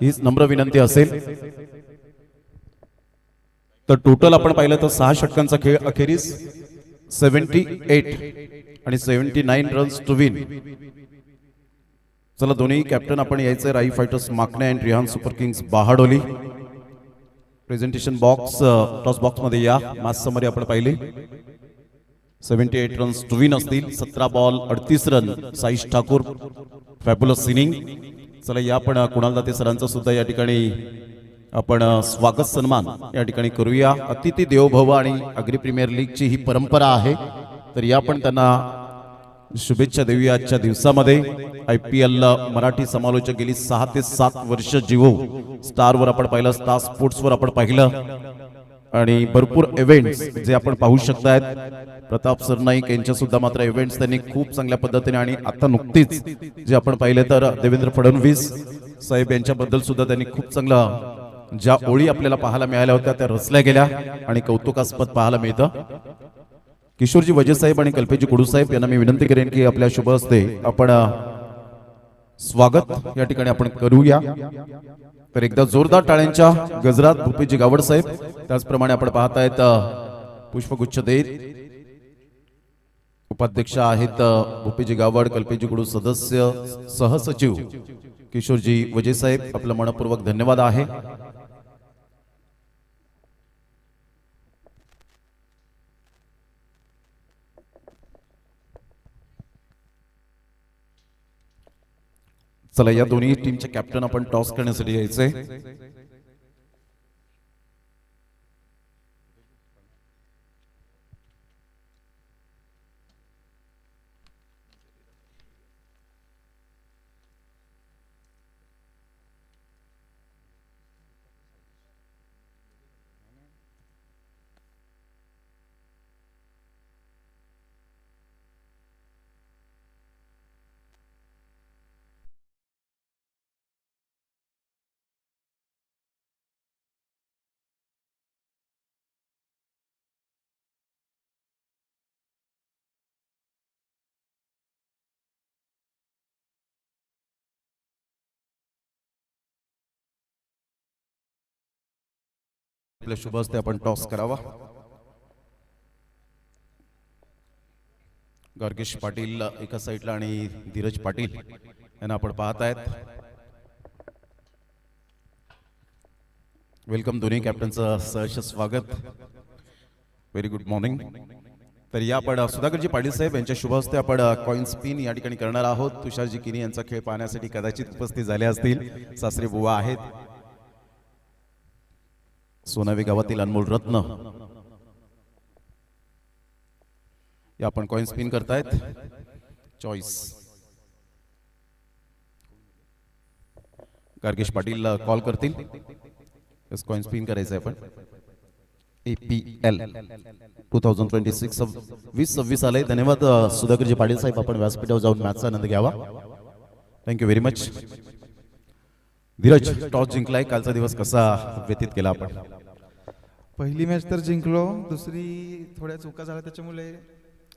हीच नम्र विनंती असेल. तर टोटल आपण पाहिलं तर 6 षटकांचा खेळ अखेरीस 78 आणि 79 रन्स टू विन. चला, दोन्ही कॅप्टन आपण यायचे. Rai fighters Makane and Rihan super kings Bahadoli. Presentation box toss box मध्ये या. मॅच समरी आपण पाहिली. 78 रन्स टू विन असतील. 17 ball 38 run. Saish Thakur fabulous inning. चला, या पण कुणाल दाते सरांचं सुद्धा या ठिकाणी आपण स्वागत सन्मान या ठिकाणी करूया. अतिथी देवोभव आणि अग्री प्रीमियर लीगची ही परंपरा आहे, तर या पण त्यांना शुभेच्छा देऊया आजच्या दिवसामध्ये. IPL मराठी समालोचक गेली 6 ते 7 वर्ष जिवो. स्टारवर आपण पाहिलं, स्टार स्पोर्ट्सवर आपण पाहिलं आणि भरपूर इव्हेंट्स जे आपण पाहू शकतायत. प्रताप सरनाईक यांच्या सुद्धा मात्र इव्हेंट्स त्यांनी खूप चांगल्या पद्धतीने, आणि आता नुकतीच जे आपण पाहिले तर देवेंद्र फडणवीस साहेब यांच्याबद्दल सुद्धा त्यांनी खूप चांगलं, ज्या ओळी आपल्याला पाहायला मिळाल्या होत्या त्या रचल्या गेल्या आणि कौतुकास्पद पाहायला मिळतं. किशोरजी वजे साहेब आणि कल्पेजी कुडू साहेब यांना मी विनंती करेन की आपल्या शुभ हस्ते आपण स्वागत या ठिकाणी आपण करूया. तर एकदा जोरदार टाळ्यांच्या गजरात भूपेजी गावड साहेब, त्याचप्रमाणे आपण पाहतायत पुष्पगुच्छ देत उपाध्यक्ष आहेत भूपेजी गावड, कल्पेजी कुडू सदस्य सहसचिव किशोरजी वजे साहेब, आपलं मनपूर्वक धन्यवाद आहे. चला, या दोन्ही टीमचे कॅप्टन आपण टॉस करण्यासाठी यायचंय. आपल्या शुभ हस्ते आपण टॉस करावा. गार्गेश पाटील एका साईडला आणि धीरज पाटील यांना आपण पाहत आहेत. वेलकम दोन्ही कॅप्टनचं सहर्ष स्वागत. Very good morning. तर या आपण सुधाकरजी पाटील साहेब यांच्या शुभ हस्ते आपण कॉइन स्पिन या ठिकाणी करणार आहोत. तुषारजी किनी यांचा खेळ पाहण्यासाठी कदाचित उपस्थित झाले असतील. सासरे बुवा आहेत. सोनावी गावातील अनमोल रत्न या आपण कॉइन स्पिन करतायत. चॉईस गार्गेश पाटील कॉल करतील. कॉइन स्पिन करायचं आहे आपण. APL 2026 2026 आले. धन्यवाद सुधाकरजी पाटील साहेब. आपण व्यासपीठावर जाऊन मॅचचा आनंद घ्यावा. Thank you very much. Dhiraj, toss जिंकलाय. कालचा दिवस कसा व्यतीत केला आपण? पहिली मॅच तर जिंकलो, दुसरी थोड्या चुका झाल्या त्याच्यामुळे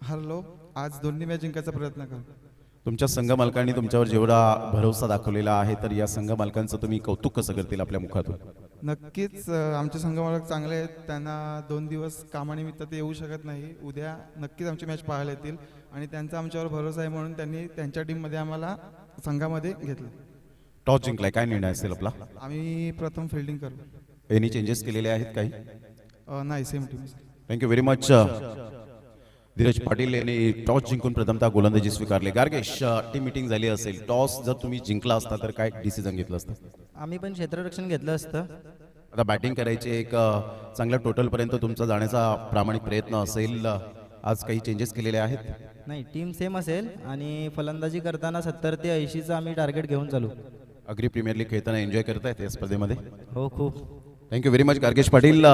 हरलो. आज दोन्ही मॅच जिंकायचा प्रयत्न करू. तुमच्या संघ मालकांनी तुमच्यावर जेवढा भरोसा दाखवलेला आहे तर या संघ मालकांचं तुम्ही कौतुक कसं करतील आपल्या मुखातून? नक्कीच आमचे संघ मालक चांगले आहेत. त्यांना 2 दिवस कामानिमित्त ते येऊ शकत नाही. उद्या नक्कीच आमची मॅच पाहायला येतील आणि त्यांचा आमच्यावर भरोसा आहे म्हणून त्यांनी त्यांच्या टीममध्ये आम्हाला संघामध्ये घेतलं. टॉस जिंकलाय, काय निर्णय असेल आपला? आम्ही प्रथम फिल्डिंग करू. एनी चेंजेस केलेले आहेत काही? नाही, same team. Thank you very much. Dheeraj Patil यांनी टॉस जिंकून प्रथमतः गोलंदाजी स्वीकारली. गार्गेश, टीम मीटिंग झाली असेल. टॉस जर तुम्ही जिंकला असता तर काय डिसिजन घेतलं असतं? आम्ही पण क्षेत्ररक्षण घेतलं असतं. आता बॅटिंग करायची एक चांगल्या टोटलपर्यंत तुमचा जाण्याचा प्रामाणिक प्रयत्न असेल. आज काही चेंजेस केलेले आहेत? नाही, टीम सेम असेल आणि फलंदाजी करताना 70 ते 80चं आम्ही टार्गेट घेऊन चालू. अग्री प्रीमियर लीग खेळताना एन्जॉय करतायत या स्पर्धेमध्ये? हो, खूप. Thank you very much Gargesh Patil.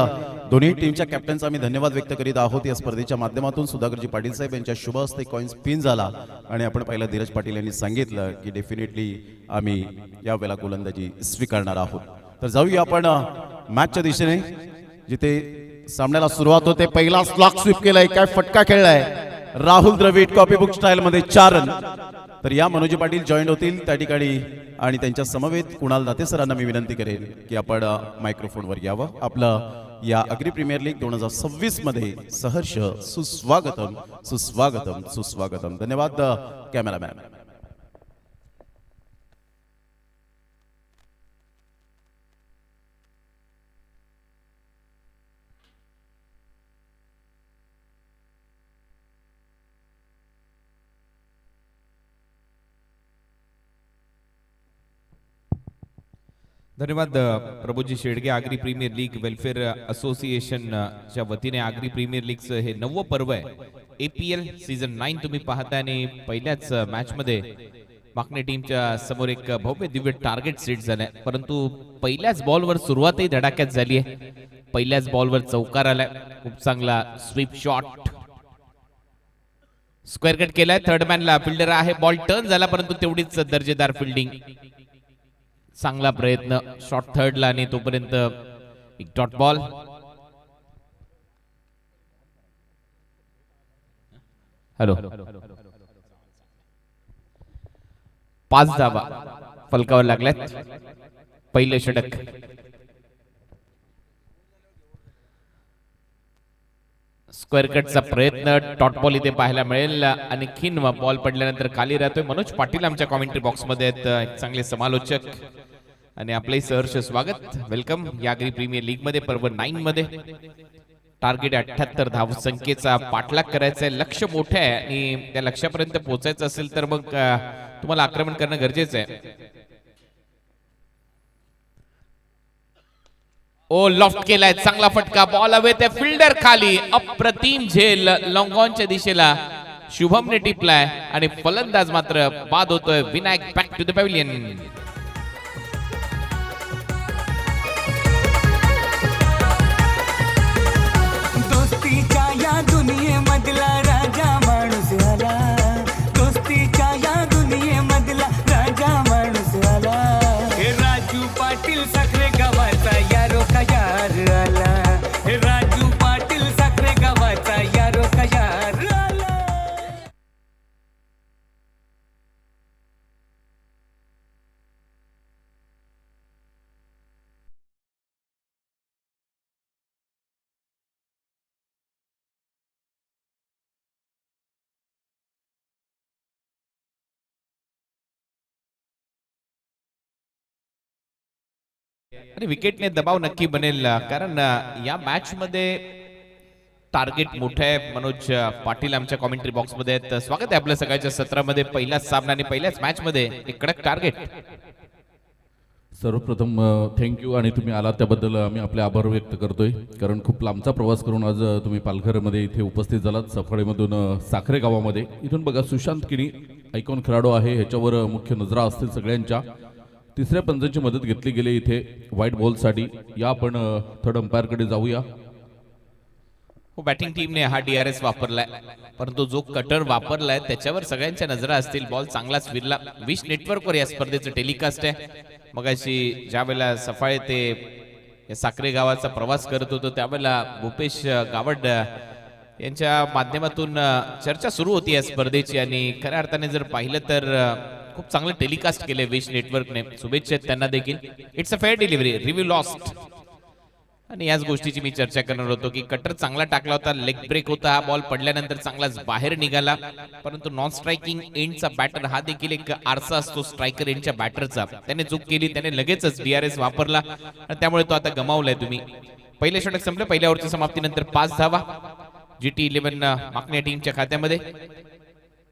दोन्ही टीमच्या कॅप्टनचा आम्ही धन्यवाद व्यक्त करीत आहोत. या स्पर्धेच्या माध्यमातून सुधाकरजी पाटील साहेब यांच्या शुभ हस्ते कॉइन स्पिन झाला आणि आपण पहिला धीरज पाटील यांनी सांगितलं की डेफिनेटली आम्ही यावेळेला गोलंदाजी स्वीकारणार आहोत. तर जाऊया आपण मॅचच्या दिशेने, जिथे सामन्याला सुरुवात होते. पहिला स्लॉक स्वीप केलाय. काय फटका खेळलाय राहुल द्रविड कॉपीबुक स्टाईल मध्ये 4 रन. तर या मनोजी पाटील जॉईन होतील त्या ठिकाणी आणि त्यांच्या समवेत कुणाल दाते सरांना मी विनंती करेन की आपण मायक्रोफोनवर यावं. आपलं या अग्री प्रीमियर लीग 2026 मध्ये सहर्ष सुस्वागतम सुस्वागतम सुस्वागतम. धन्यवाद कॅमेरामॅन. धन्यवाद Prabhuji Shedge. Agri Premier League Welfare Association च्या वतीने आगरी प्रीमियर लीगचं हे 9वं पर्व आहे. APL सीझन 9 तुम्ही पाहताय आणि पहिल्याच मॅच मध्ये माकणे टीमच्या समोर एक भव्य दिव्य टार्गेट सेट झालाय. परंतु पहिल्याच बॉलवर सुरुवातही धडाक्यात झाली आहे. पहिल्याच बॉलवर चौकार आलाय. खूप चांगला स्वीप शॉट. स्क्वेअर कट केलाय. थर्ड मॅनला फिल्डर आहे. बॉल टर्न झाला परंतु तेवढीच दर्जेदार फिल्डिंग. चांगला प्रयत्न शॉट थर्डला आणि तोपर्यंत एक डॉट बॉल. हॅलो, 5 धावा फलकावर लागल्यात. पहिले षटक. स्क्वेअर कटचा प्रयत्न. डॉट बॉल इथे पाहायला मिळेल. आणखीन बॉल पडल्यानंतर खाली राहतोय. मनोज पाटील आमच्या कॉमेंट्री बॉक्स मध्ये आहेत, एक चांगले समालोचक आणि आपलंही सहर्ष स्वागत. वेलकम या आगरी प्रीमियर लीग मध्ये पर्व 9 मध्ये. टार्गेट 78 धावसंख्येचा पाठलाग करायचा आहे. लक्ष मोठं आहे आणि त्या लक्ष्यापर्यंत पोहोचायचं असेल तर मग तुम्हाला आक्रमण करणं गरजेचं आहे. ओ लॉफ्ट केलाय. चांगला फटका. बॉल हवे ते फिल्डर खाली. अप्रतिम झेल लॉंग ऑनच्या दिशेला शुभमने टिपलाय आणि फलंदाज मात्र बाद होतोय. Vinayak back to the pavilion. आणि विकेटने दबाव नक्की बनेल, कारण या मॅच मध्ये टार्गेट मोठं आहे. मनोज पाटील आमच्या कॉमेंट्री बॉक्स मध्ये आहेत. स्वागत आहे आपल्या सकाळच्या सत्रामध्ये. पहिलाच सामना आणि पहिल्याच मॅच मध्ये एक कडक टार्गेट. सर्वप्रथम थँक्यू आणि तुम्ही आलात त्याबद्दल आम्ही आपले आभार व्यक्त करतोय, कारण खूप लांबचा प्रवास करून आज तुम्ही पालघरमध्ये इथे उपस्थित झालात. सफाळेमधून साखरे गावामध्ये. इथून बघा सुशांत किनी आयकॉन खेळाडू आहे, ह्याच्यावर मुख्य नजरा असतील सगळ्यांच्या. तिसऱ्या पंचांची मदत घेतली गेली इथे व्हाईट बॉलसाठी. या आपण थर्ड अंपायरकडे जाऊया. हो, बॅटिंग टीमने हा DRS वापरलाय, परंतु जो कटर वापरलाय त्याच्यावर सगळ्यांच्या नजरा असतील. बॉल चांगलाच फिरला. विश नेटवर्कवर या स्पर्धेचं टेलिकास्ट आहे. मगाशी ज्या वेळेला सफाळे ते या साखरे गावाचा प्रवास करत होतो त्यावेळेला भूपेश गावड यांच्या माध्यमातून चर्चा सुरू होती या स्पर्धेची, आणि खऱ्या अर्थाने जर पाहिलं तर खूप चांगलं टेलिकास्ट केलंय विश नेटवर्कने. शुभेच्छा त्यांना देखील. It's a fair delivery, review lost. आणि याच गोष्टीची मी चर्चा करणार होतो की कटर चांगला टाकला होता, लेग ब्रेक होता, हा बॉल पडल्यानंतर चांगलाच बाहेर निघाला, परंतु नॉन स्ट्रायकिंग एंडचा बॅटर हा देखील एक आरसा असतो स्ट्रायकर एंडच्या बॅटरचा. त्याने चूक केली, त्याने लगेचच DRS वापरला आणि त्यामुळे तो आता गमावलाय. तुम्ही पहिले षटक संपले. पहिल्या ओव्हरच्या समाप्तीनंतर 5 धावा GT11 माकणे टीमच्या खात्यामध्ये.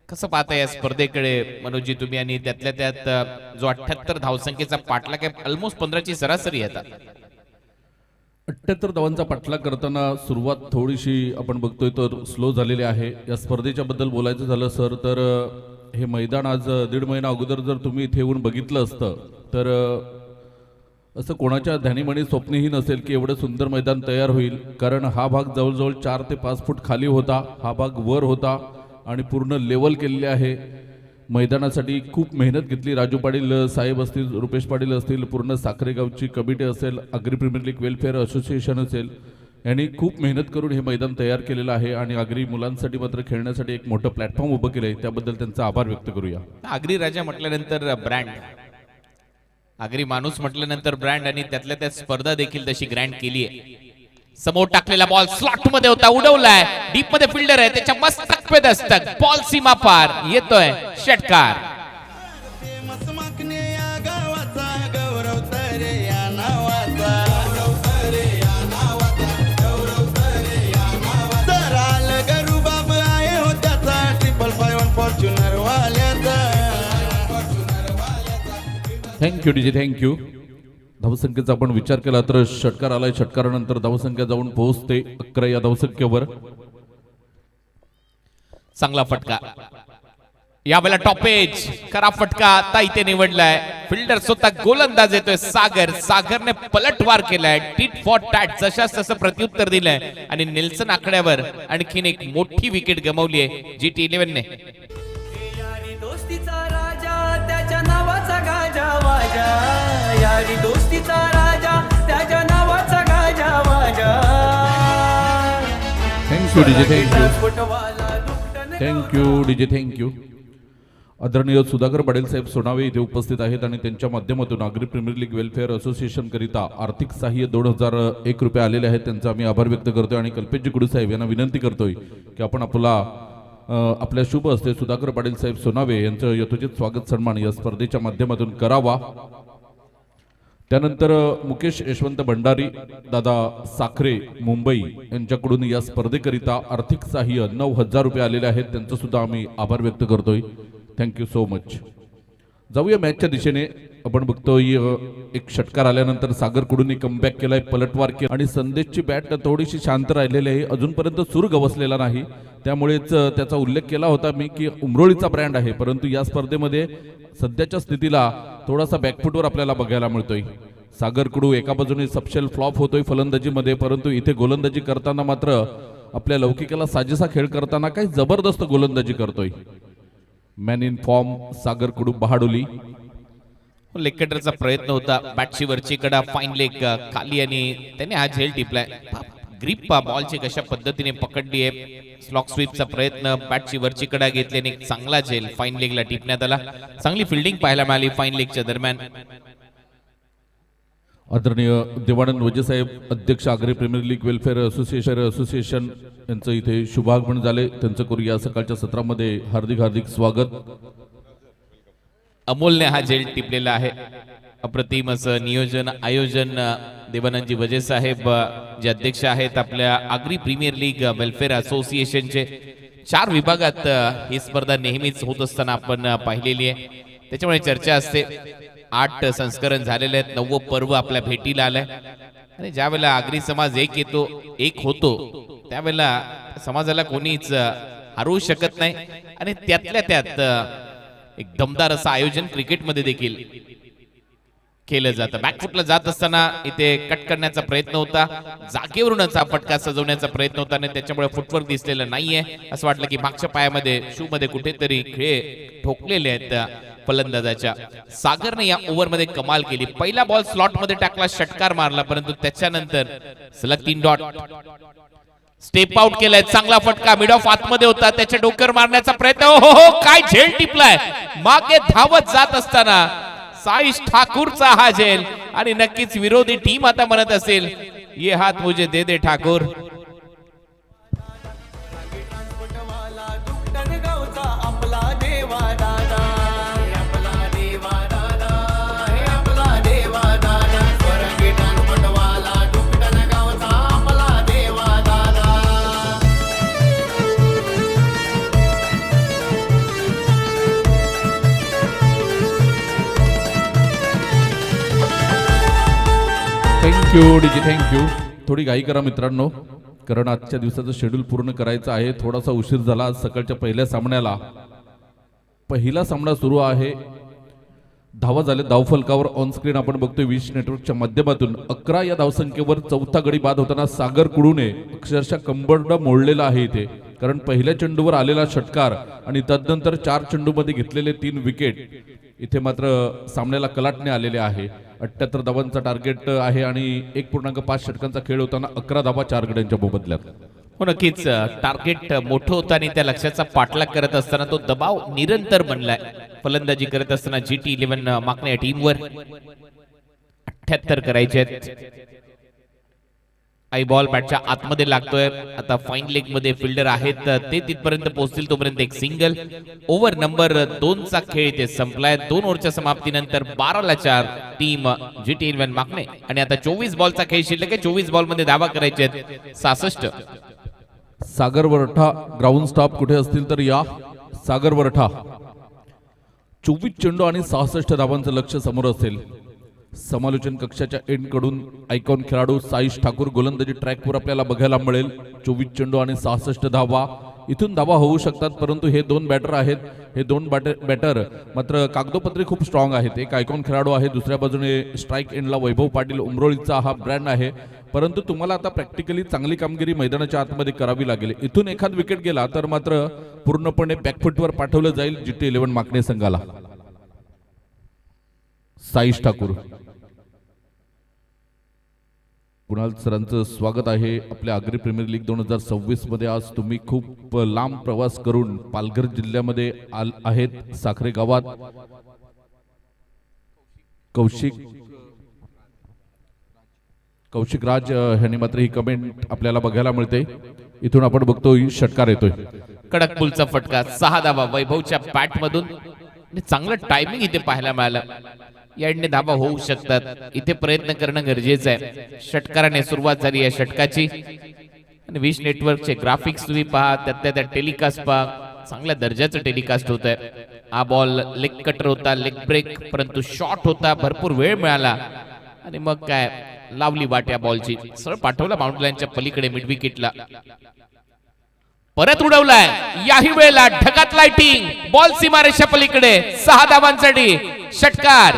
कसं पाहता या स्पर्धेकडे मनोजी तुम्ही, आणि त्यातल्या त्यात जो 78 धावसंख्येचा पाठलाग आहे, ऑलमोस्ट 15ची सरासरी आहे. 78 धावांचा पाठलाग करताना सुरुवात थोडीशी आपण बघतोय तर स्लो झालेली आहे. या स्पर्धेच्या बद्दल बोलायचं झालं सर तर हे मैदान आज 1.5 महिना अगोदर जर तुम्ही इथे येऊन बघितलं असतं तर असं कोणाच्या ध्यानीमणी स्वप्नही नसेल की एवढं सुंदर मैदान तयार होईल, कारण हा भाग जवळजवळ 4 ते 5 फूट खाली होता, हा भाग वर होता आणि पूर्ण लेवल केलेले आहे. मैदानासाठी खूप मेहनत घेतली. राजू पाटील साहेब असतील, रुपेश पाटील असतील, पूर्ण साखरे गावची कमिटी असेल, Agri Premier League Welfare Association असेल, यांनी खूप मेहनत करून हे मैदान तयार केलेलं आहे आणि आगरी मुलांसाठी मात्र खेळण्यासाठी एक मोठं प्लॅटफॉर्म उभं केलंय. त्याबद्दल त्यांचा आभार व्यक्त करूया. आगरी राजा म्हटल्यानंतर ब्रँड, आगरी माणूस म्हटल्यानंतर ब्रँड, आणि त्यातल्या त्यात स्पर्धा देखील तशी ग्रँड केली आहे. समोर टाकलेला बॉल स्लॉट मध्ये होता, उडवलाय. डीप मध्ये फिल्डर आहे, त्याच्या मस्तक पे दस्तक, बॉल सीमा पार, येतोय षटकार. फेमस माकणे या गावाचा, गौरव तरे या नावाचा, तर आलं गरू बाब आहे हो त्याचा, 555 फॉर्च्युनर वाल्याचा. Thank you DJ, thank you. धावसंख्येचा आपण विचार केला तर षटकार आलाय. षटकारानंतर धावसंख्या जाऊन पोहोचते 11 या धावसंख्येवर. चांगला फटका यावेळेला, टॉपेज खरा फटका आता इथे निवडलाय. फिल्डर स्वतः गोलंदाज येतोय सागर. सागरने पलटवार केलाय, टीट फॉर टॅट, जशास तसं प्रत्युत्तर दिलंय आणि नेल्सन आकड्यावर आणखीन एक मोठी विकेट गमावली आहे GT11 ने. यारी दोस्तीचा राजा, त्याच्या नावाचा गाजा वाजा, यारी दोस्तीचा राजा, त्याच्या नावाचा गाजा वाजा. Thank you DJ, thank you. फुटवाला दुपटन थँक्यू डीजे, थँक्यू. आदरणीय सुधाकर पाटील साहेब सोनावे इथे उपस्थित आहेत आणि त्यांच्या माध्यमातून Agri Premier League Welfare Association करिता आर्थिक सहाय्य 2001 रुपये आलेले आहेत. त्यांचा आम्ही आभार व्यक्त करतोय आणि कल्पेशजी गुडू साहेब यांना विनंती करतोय की आपण आपल्या शुभ हस्ते सुधाकर पाटील साहेब सोनावे यांचं यथोचित स्वागत सन्मान या स्पर्धेच्या माध्यमातून करावा. त्यानंतर मुकेश यशवंत भंडारी दादा साखरे मुंबई यांच्याकडून या स्पर्धेकरिता आर्थिक सहाय्य 9,000 रुपये आलेले आहेत. त्यांचं सुद्धा आम्ही आभार व्यक्त करतोय. Thank you so much. जाऊया मॅचच्या दिशेने. आपण बघतोय एक षटकार आल्यानंतर सागरकडून कमबॅक केलाय, पलटवार केला आणि संदेशची बॅट थोडीशी शांत राहिलेली आहे, अजूनपर्यंत सूर गवसलेला नाही. त्यामुळेच त्याचा उल्लेख केला होता मी की उमरोळीचा ब्रँड आहे, परंतु या स्पर्धेमध्ये सध्याच्या स्थितीला थोडासा बॅकफुटवर आपल्याला बघायला मिळतोय. सागरकडू एका बाजूने सपशेल फ्लॉप होतोय फलंदाजीमध्ये, परंतु इथे गोलंदाजी करताना मात्र आपल्या लौकिकाला साजेसा खेळ करताना काही जबरदस्त गोलंदाजी करतोय. मॅन इन फॉर्म सागरकडू बहाडोली. लेग कटरचा प्रयत्न होता, बॅटची वरची कडा, फाईन लेग खाली आणि त्याने हा झेल टिपलाय. ग्रिप बॉलची कशा पद्धतीने पकडली आहे. स्लॉक स्वीपचा प्रयत्न, बॅटची वरची कडा घेतली आणि चांगला झेल फाईन लेगला टिपण्यात आला. चांगली फिल्डिंग पाहायला मिळाली फाईन लेगच्या दरम्यान. आदरणीय देवानंद वजे साहेब अध्यक्ष Agri Premier League Welfare Association यांचं इथे शुभागमन झाले. त्यांचं करूया सकाळच्या सत्रामध्ये हार्दिक हार्दिक स्वागत. अमोलने हा झेल टिपलेला आहे. अप्रतिम असं नियोजन आयोजन देवानंदजी वजे साहेब जे अध्यक्ष आहेत आपल्या आगरी प्रीमियर लीग वेलफेअर असोसिएशनचे 4 विभागात ही स्पर्धा नेहमीच होत असताना आपण पाहिलेली आहे. त्याच्यामुळे चर्चा असते. 8 संस्करण झालेले आहेत. 9वं पर्व आपल्या भेटीला आलंय आणि ज्या वेळेला आगरी समाज एक होतो त्यावेळेला समाजाला कोणीच हरवू शकत नाही आणि त्यातल्या त्यात एक दमदार असं आयोजन क्रिकेटमध्ये देखील केलं जातं. बॅकफुटला जात असताना इथे कट करण्याचा प्रयत्न होता, जागेवरूनच हा फटका सजवण्याचा प्रयत्न होता आणि त्याच्यामुळे फुटवर्क दिसलेलं नाहीये. असं वाटलं की मागच्या पायामध्ये शू मध्ये कुठेतरी खिळे ठोकलेले आहेत फलंदाजाच्या. सागरने या ओव्हरमध्ये कमाल केली. पहिला बॉल स्लॉट मध्ये टाकला, षटकार मारला, परंतु त्याच्यानंतर सलग 3 डॉट. स्टेप आउट केलाय, चांगला फटका मिड ऑफ आतमध्ये होता, त्याच्या डोकर मारण्याचा प्रयत्न. हो काय झेल टिपलाय मागे धावत जात असताना साईश ठाकूरचा हा झेल आणि नक्कीच विरोधी टीम आता म्हणत असेल ये हात मुझे दे दे ठाकूर. Thank you DJ, thank you. थोडी घाई करा मित्रांनो, कारण आजच्या दिवसाचं शेड्यूल पूर्ण करायचं आहे. थोडासा उशीर झाला आज सकाळच्या पहिल्या सामन्याला. पहिला सामना सुरू आहे. धावा झाले धावफलकावर ऑन स्क्रीन आपण बघतोय विश नेटवर्कच्या माध्यमातून. 11 या धावसंख्येवर चौथा गडी बाद होताना सागर कुडूने अक्षरशः कंबरड मोडलेला आहे इथे, कारण पहिल्या चेंडूवर आलेला षटकार आणि तदनंतर 4 चेंडूमध्ये घेतलेले 3 विकेट इथे मात्र सामन्याला कलाटणे आलेले आहे. 78 धावांचा टार्गेट आहे आणि 1.5 षटकांचा खेळ होताना 11 धावा 4 गड्यांच्या मोबदल्यात. हो नक्कीच टार्गेट मोठं होतं आणि त्या लक्ष्याचा पाठलाग करत असताना तो दबाव निरंतर बनलाय. फलंदाजी करत असताना GT11 मागण्या या टीमवर 78 करायचे आहेत. आई बॉल बॅटच्या आतमध्ये लागतोय. आता फाईन लेग मध्ये फिल्डर आहेत ते तिथपर्यंत पोहोचतील तोपर्यंत एक सिंगल. ओव्हर नंबर 2 चा खेळ इथे संपलाय. 2 ओव्हरच्या समाप्तीनंतर 12-4 टीम GT11 मागणे आणि आता 24 बॉलचा खेळ शिल्लक आहे. 24 बॉल मध्ये धावा करायचे आहेत 66. सागर वरठा ग्राउंड स्टाफ कुठे असतील तर या. सागर वरठा 24 चेंडू आणि 66 धावांचं लक्ष समोर असेल. समालोचन कक्षाच्या एंड कडून आयकॉन खेळाडू साईश ठाकूर गोलंदाजी ट्रॅकवर आपल्याला बघायला मिळेल. 24 चेंडू आणि 66 धावा. इथून धावा होऊ शकतात, परंतु हे 2 बॅटर आहेत. हे 2 बॅटर मात्र कागदोपत्री खूप स्ट्रॉंग आहेत. एक आयकॉन खेळाडू आहे, दुसऱ्या बाजूने स्ट्राईक एंडला वैभव पाटील उमरोळीचा हा ब्रँड आहे. परंतु तुम्हाला आता प्रॅक्टिकली चांगली कामगिरी मैदानाच्या आतमध्ये करावी लागेल. इथून एखाद विकेट गेला तर मात्र पूर्णपणे बॅकफुटवर पाठवलं जाईल GT11 मागणे संघाला. साईश ठाकूर. कुणाल सरांचं स्वागत आहे आपल्या आगरी प्रीमियर लीग 2026 मध्ये. आज तुम्ही खूप लांब प्रवास करून पालघर जिल्ह्यामध्ये आहेत. साखरे गावात कौशिक राज यांनी मात्र ही कमेंट आपल्याला बघायला मिळते. इथून आपण बघतोय षटकार येतोय. कडक पुलचा फटका, 6 धावा वैभवच्या बॅट मधून. चांगलं टायमिंग इथे पाहायला मिळालं. या एंडने धावा होऊ शकतात. इथे प्रयत्न करणं गरजेचं आहे. षटकाराने सुरुवात झाली या षटकाची आणि विश नेटवर्कचे ग्राफिक्स तुम्ही पहा, त्यात टेलिकास्ट पहा. चांगल्या दर्जाचं टेलिकास्ट होत आहे. हा बॉल लेग कटर होता, लेग ब्रेक, परंतु शॉट होता. भरपूर वेळ मिळाला आणि मग काय लावली वाट या बॉलची. सरळ पाठवला बाउंड्री लाईनच्या पलीकडे मिड विकेटला. परत उडवलाय. याही वेळेला ढगात लाइटिंग. बॉल सीमारेषा पलीकडे 6 धावांसाठी षटकार.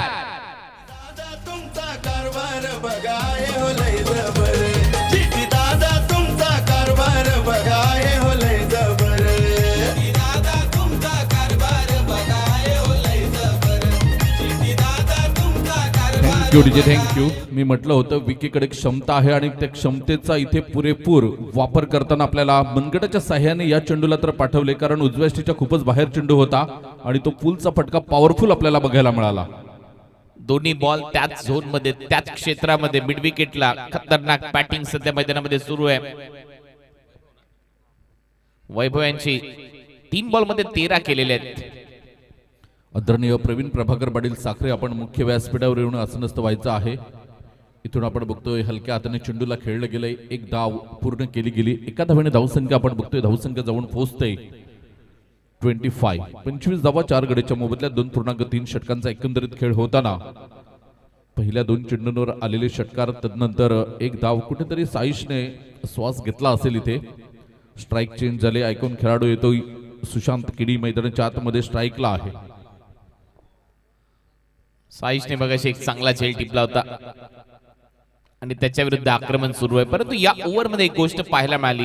दादा तुमचा कारभार बघाय हो लय जबर. GT दादा तुमचा कारभार बघाय हो लय जबर. दादा तुमचा कारभार बघाय हो लय जबर. GT दादा तुमचा कारभार. Thank you DJ, thank you. मी म्हटलं होतं विकीकडे क्षमता आहे आणि त्या क्षमतेचा इथे पुरेपूर वापर करताना आपल्याला मनगटाच्या साह्याने या चेंडूला तर पाठवले, कारण उजव्या स्टिच्या खूपच बाहेर चेंडू होता आणि तो पुलचा फटका पॉवरफुल आपल्याला बघायला मिळाला. दोन्ही बॉल त्याच झोन मध्ये त्याच क्षेत्रामध्ये मिड विकेटला. खतरनाक बॅटिंग सध्या मैदानामध्ये सुरू आहे. वैभव यांची 3 बॉल मध्ये 13 केलेले आहेत. आदरणीय प्रवीण प्रभाकर पाटील साखरे आपण मुख्य व्यासपीठावर येऊन आसनस्थ व्हायचं आहे. इथून आपण बघतोय हलक्या हाताने चेंडूला खेळलं गेलंय. एक धाव पूर्ण केली गेली. एका धावेने धावसंख्या आपण बघतोय धावसंख्या जाऊन पोहोचते 25 धावा 4 गड्याच्या मोबदल्यात 2.3 षटकांचा एकंदरीत खेळ होताना पहिल्या 2 चेंडूंवर आलेले षटकार तदनंतर एक धाव कुठेतरी साईशने श्वास घेतला असेल. इथे स्ट्राईक चेंज झाले. ऐकून खेळाडू येतोय सुशांत किडी मैदानाच्या आतमध्ये स्ट्राईकला आहे. साईशने बघाशी एक चांगला झेल टिपला होता आणि त्याच्या विरुद्ध आक्रमण सुरू आहे. परंतु या ओव्हरमध्ये एक गोष्ट पाहायला मिळाली,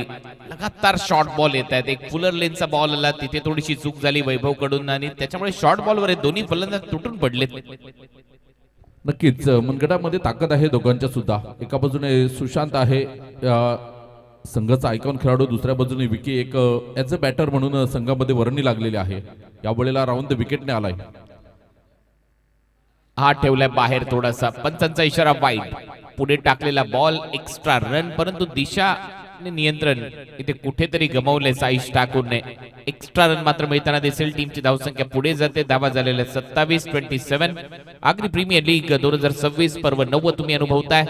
लगातार शॉर्ट बॉल येत आहेत. एक फुलर लेनचा बॉल आला, तिथे थोडीशी चूक झाली वैभव कडून आणि त्याच्यामुळे शॉर्ट बॉलवर दोन्ही फलंदाज तुटून पडले. नक्कीच मनगटामध्ये ताकद आहे दोघांच्या सुद्धा. एका बाजूने सुशांत आहे संघाचा आयकॉन खेळाडू, दुसऱ्या बाजूने विकी एक ॲज अ बॅटर म्हणून संघामध्ये वर्णी लागलेली आहे. यावेळेला राऊंड द विकेटने आलाय. हा ठेवलाय बाहेर थोडासा, पंचांचा इशारा वाईड. पुढे टाकलेला बॉल एक्स्ट्रा रन, परंतु दिशा नियंत्रण इथे कुठेतरी गमावले साईश ठाकूरने. एक्स्ट्रा रन मात्र मिळताना दिसेल. टीमची धावसंख्या पुढे जाते. धावा झालेल्या 27-27. आग्री प्रीमियर लीग 2026 पर्व 9 तुम्ही अनुभवताय.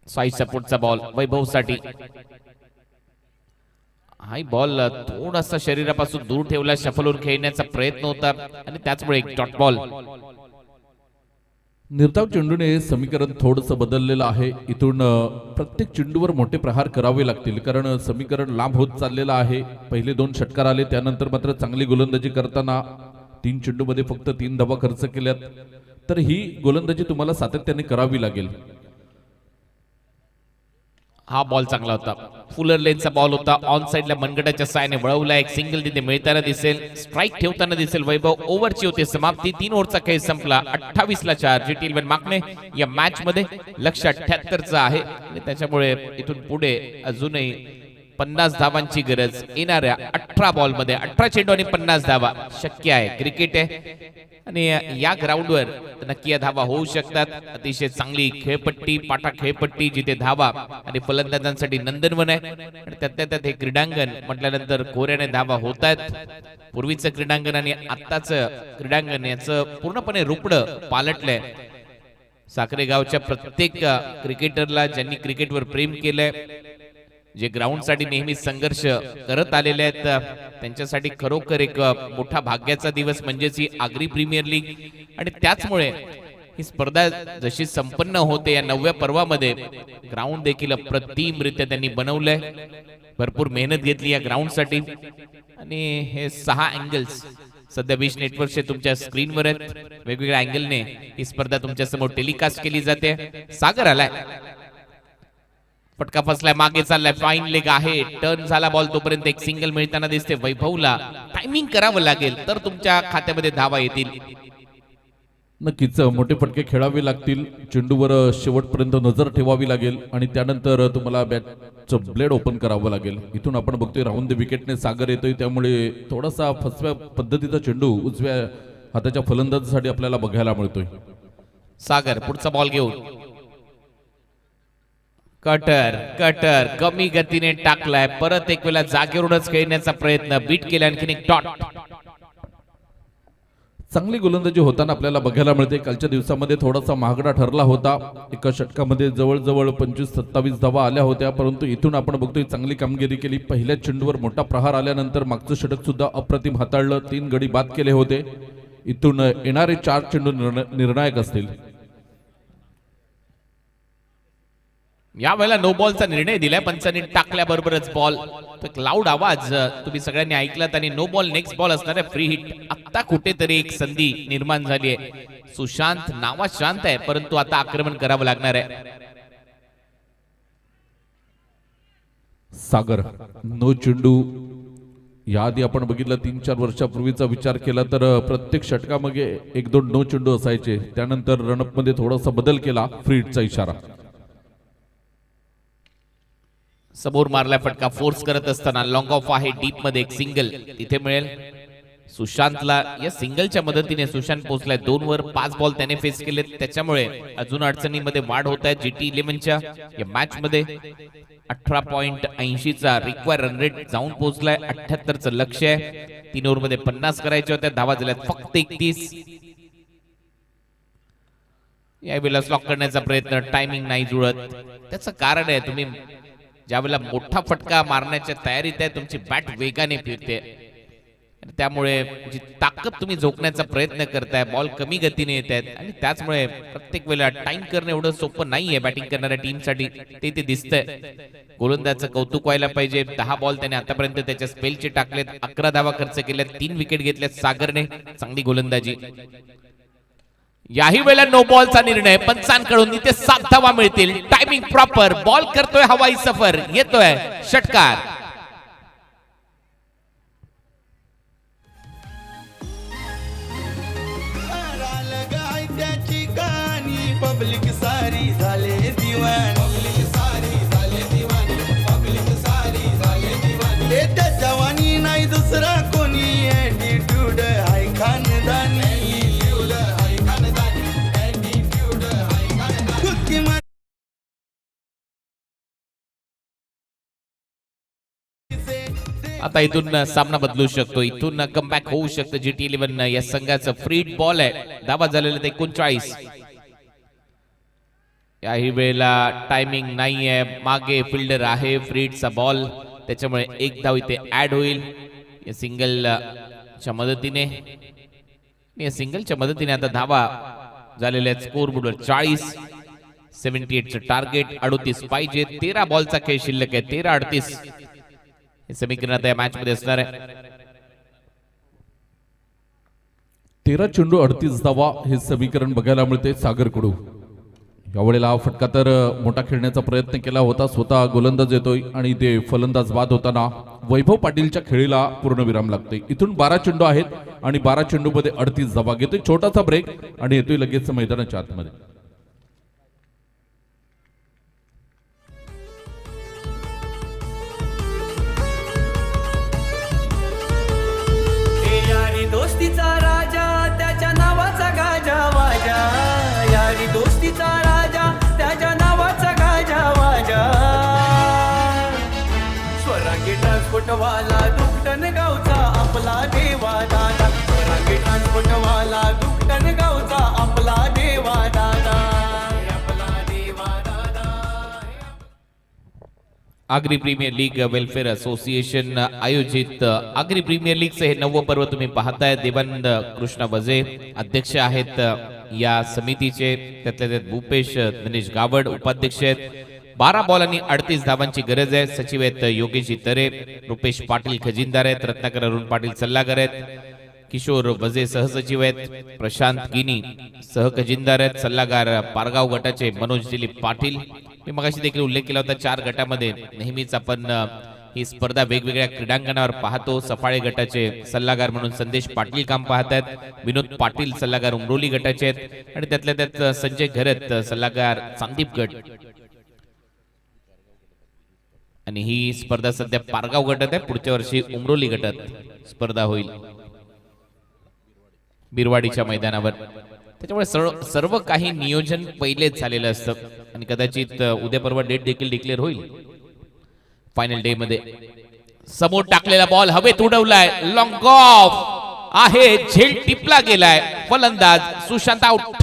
साईशचा पुढचा बॉल वैभवसाठी. हाय बॉल थोडासा शरीरापासून दूर ठेवला, शफलून खेळण्याचा प्रयत्न होता आणि त्याचमुळे एक डॉट बॉल. निर्धाव चेंडूने समीकरण थोडंसं बदललेलं आहे. इथून प्रत्येक चेंडूवर मोठे प्रहार करावे लागतील कारण समीकरण लांब होत चाललेलं आहे. पहिले 2 षटकार आले, त्यानंतर मात्र चांगली गोलंदाजी करताना 3 चेंडूमध्ये फक्त 3 धावा खर्च केल्यात. तर ही गोलंदाजी तुम्हाला सातत्याने करावी लागेल. हा बॉल चांगला होता. फुलर लेनचा बॉल होता. ऑन साइडला मनगटाच्या साहाय्याने वळवला. एक सिंगल तिथे मिळताना दिसेल. स्ट्राईक ठेवताना दिसेल वैभव. ओव्हरची होते समाप्ती. 3 ओव्हरचा खेळ संपला. 28-4 GT11 मागणे या मॅच मध्ये लक्ष 78चा आहे आणि त्याच्यामुळे इथून पुढे अजूनही 50 धावांची गरज. येणाऱ्या 18 बॉल मध्ये 18 चेंडू आणि 50 धावा शक्य आहे. क्रिकेट आहे आणि या ग्राउंडवर नक्की या धावा होऊ शकतात. अतिशय चांगली खेळपट्टी, पाटा खेळपट्टी जिथे धावा आणि फलंदाजांसाठी नंदनवन आहे आणि त्यातल्या त्यात हे क्रीडांगण म्हटल्यानंतर कोऱ्याने धावा होत आहेत. पूर्वीचं क्रीडांगण आणि आत्ताचं क्रीडांगण याचं पूर्णपणे रुपडं पालटलंय. साखरे गावच्या प्रत्येक क्रिकेटरला ज्यांनी क्रिकेटवर प्रेम केलंय, जे ग्राउंड साठी नेहमी संघर्ष करत आलेले आहेत, त्यांच्यासाठी खरोखर एक मोठा भाग्याचा दिवस म्हणजेच ही आग्री प्रीमियर लीग. आणि त्याचमुळे ही स्पर्धा जशी संपन्न होते या 9व्या पर्वामध्ये ग्राउंड देखील अप्रतिमरित्या त्यांनी बनवलंय. भरपूर मेहनत घेतली या ग्राउंड साठी आणि हे 6 अँगल्स सध्या विश नेटवर्कचे तुमच्या स्क्रीनवर आहेत. वेगवेगळ्या अँगलने ही स्पर्धा तुमच्या समोर टेलिकास्ट केली जाते. सागर आलाय, फटका फसलाय, मागे चाललाय, फाईन लेग आहे. टर्न झाला बॉल तोपर्यंत एक सिंगल मिळताना दिसते वैभवला. टायमिंग करावं लागेल तर तुमच्या खात्यामध्ये धावा येतील. नक्कीच मोठे फटके खेळावे लागतील. चेंडूवर शेवटपर्यंत नजर ठेवावी लागेल आणि त्यानंतर तुम्हाला बॅटचं ब्लेड ओपन करावं लागेल. इथून आपण बघतोय राऊंड द विकेटने सागर येतोय, त्यामुळे थोडासा फसव्या पद्धतीचा चेंडू उजव्या हाताच्या फलंदाजासाठी आपल्याला बघायला मिळतोय. सागर पुढचा बॉल घेऊन कटर कमी गतीने टाकलाय. परत एक वेळा जागेवरूनच खेळण्याचा प्रयत्न. बीट केला, आणखीन एक डॉट. चांगली गोलंदाजी होताना आपल्याला बघायला मिळते. कालच्या दिवसामध्ये थोडासा महागडा ठरला होता. एका षटकामध्ये जवळजवळ 25-27 धावा आल्या होत्या, परंतु इथून आपण बघतोय चांगली कामगिरी केली. पहिल्या चेंडूवर मोठा प्रहार आल्यानंतर मागचं षटक सुद्धा अप्रतिम हाताळलं. 3 गडी बाद केले होते. इथून येणारे 4 चेंडू निर्णायक असतील. या वेळेला नो बॉलचा निर्णय दिलाय पंचांनी. टाकल्याबरोबरच बॉल लाऊड आवाज तुम्ही सगळ्यांनी ऐकलात आणि नो बॉल नेक्स्ट बॉल असणार आहे. Free hit. आता कुठेतरी एक संधी निर्माण झाली आहे. सुशांत नावा शांत आहे, परंतु आता आक्रमण करावं लागणार आहे. सागर नो चेंडू. याआधी आपण बघितलं 3-4 वर्षापूर्वीचा विचार केला तर प्रत्येक षटकामध्ये 1-2 नो चेंडू असायचे. त्यानंतर रनअप मध्ये थोडासा बदल केला. फ्री हिटचा इशारा. समोर मारलाय फटका. फोर्स करत असताना लॉंग ऑफ आहे. डीप मध्ये एक सिंगल तिथे मिळेल सुशांतला. या सिंगलच्या मदतीने सुशांत पोहोचलाय 2 वर. 5 बॉल त्याने फेस केले, त्याच्यामुळे अजून अडचणीमध्ये वाढ होत आहे GT11च्या या मॅच मध्ये. 18.80चा रिक्वायर रन रेट जाऊन पोहोचलाय. 78चं लक्ष्य आहे. 3 ओव्हरमध्ये 50 करायच्या होत्या, धावा झाल्यात फक्त 31. यावेळेला लॉक करण्याचा प्रयत्न, टायमिंग नाही जुळत. त्याचं कारण आहे तुम्ही ज्यावेळेला मोठा फटका मारण्याच्या तयारीत आहे, तुमची बॅट वेगाने फिरते आणि त्यामुळे जी ताकद तुम्ही झोकण्याचा प्रयत्न करताय, बॉल कमी गतीने येत आहेत आणि त्याचमुळे प्रत्येक वेळेला टाइम करणं एवढं सोपं नाहीये बॅटिंग करणाऱ्या टीमसाठी, ते दिसतंय. गोलंदाजाचं कौतुक व्हायला पाहिजे. 10 बॉल त्याने आतापर्यंत त्याच्या स्पेलचे टाकलेत, 11 धावा खर्च केल्यात, 3 विकेट घेतल्यात सागरने. चांगली गोलंदाजी. याही वेळेला नो बॉलचा निर्णय पंचांकडून, इथे 7 धावा मिळतील. टायमिंग प्रॉपर, बॉल करतोय हवाई सफर, येतोय षटकार. गाय त्याची कहाणी, पब्लिक सारी झाले दिवाणी, पब्लिक सारी झाले दिवाणी, पब्लिक सारी झाले दिवाणी. त्याच्या वाणी नाही दुसरा कोणी, ॲटिट्यूड हाय खानदानी, ॲटिट्यूड हाय खानदानी, ॲटिट्यूड हाय खानदानी. आता इथून सामना बदलू शकतो, इथून कमबॅक होऊ शकतं. GT11 या संघाचं फ्री बॉल आहे. धावा झालेले 39. याही वेळेला टायमिंग नाहीये, मागे फिल्डर आहे, फ्रीडचा बॉल, त्याच्यामुळे 1 धाव इथे ऍड होईल या सिंगलच्या मदतीने. या सिंगलच्या मदतीने आता धावा झालेल्या स्कोर बोर्डवर 40. 78चं टार्गेट, 38 पाहिजे. 13 बॉलचा खेळ शिल्लक आहे, 13-38 हे समीकरण आता या मॅच मध्ये असणार आहे. 13 चेंडू 38 धावा हे समीकरण बघायला मिळते सागरकडू. यावेळेला हा फटका तर मोठा खेळण्याचा प्रयत्न केला होता, स्वतः गोलंदाज येतोय आणि ते फलंदाज बाद होताना वैभव पाटीलच्या खेळीला पूर्णविराम लागतोय. इथून 12 चेंडू आहेत आणि 12 चेंडूमध्ये 38 धावा. घेतोय छोटासा ब्रेक आणि येतोय लगेच मैदानाच्या आतमध्ये. दोस्तीचा राजा, त्याच्या नावाचा गाजा वाजा, यारी दोस्तीचा राजा, त्याच्या नावाचा गाजा वाजा. स्वरांगी ट्रान्सपोर्टवाला, दुकटन गावचा आपला देवा दादा, स्वरांगी ट्रान्सपोर्टवाला, दुकटन गावचा आपला देवा दादा, आपला देवा दादा. Agri Premier League Welfare Association आयोजित आगरी प्रीमियर लीगचे हे 9वं पर्व तुम्ही पाहताय. देवानंद कृष्ण वजे अध्यक्ष आहेत या समितीचे, त्यातल्या त्यात भूपेश दिनेश गावड उपाध्यक्ष आहेत. 12 बॉल आणि 38 धावांची गरज आहे. सचिव आहेत योगेश तरे, रुपेश पाटील खजिनदार आहेत, रत्नाकर अरुण पाटील सल्लागार आहेत, किशोर वजे सहसचिव आहेत, प्रशांत गिनी सहखजिनदार आहेत, सल्लागार पारगाव गटाचे मनोज दिलीप पाटील. मी मगाशी देखील उल्लेख केला होता, 4 गटामध्ये नेहमीच आपण ही स्पर्धा वेगवेगळ्या क्रीडांगणावर पाहतो. सफाळे गटाचे सल्लागार म्हणून संदेश पाटील काम पाहतात, विनोद पाटील सल्लागार उमरोली गटाचे आहेत आणि त्यातल्या त्यात संजय घरत सल्लागार चांदीप गट. आणि ही स्पर्धा सध्या पारगाव गटात आहे, पुढच्या वर्षी उमरोली गटात स्पर्धा होईल बिरवाडीच्या मैदानावर. त्याच्यामुळे सर्व काही नियोजन पहिलेच झालेलं असतं आणि कदाचित उद्या परवा डेट देखील डिक्लेअर होईल फायनल डे मध्ये. समोर टाकलेला बॉल हवेत उडवलाय, लॉंग ऑफ आहे, झेल टिपला गेलाय, फलंदाज सुशांत आउट.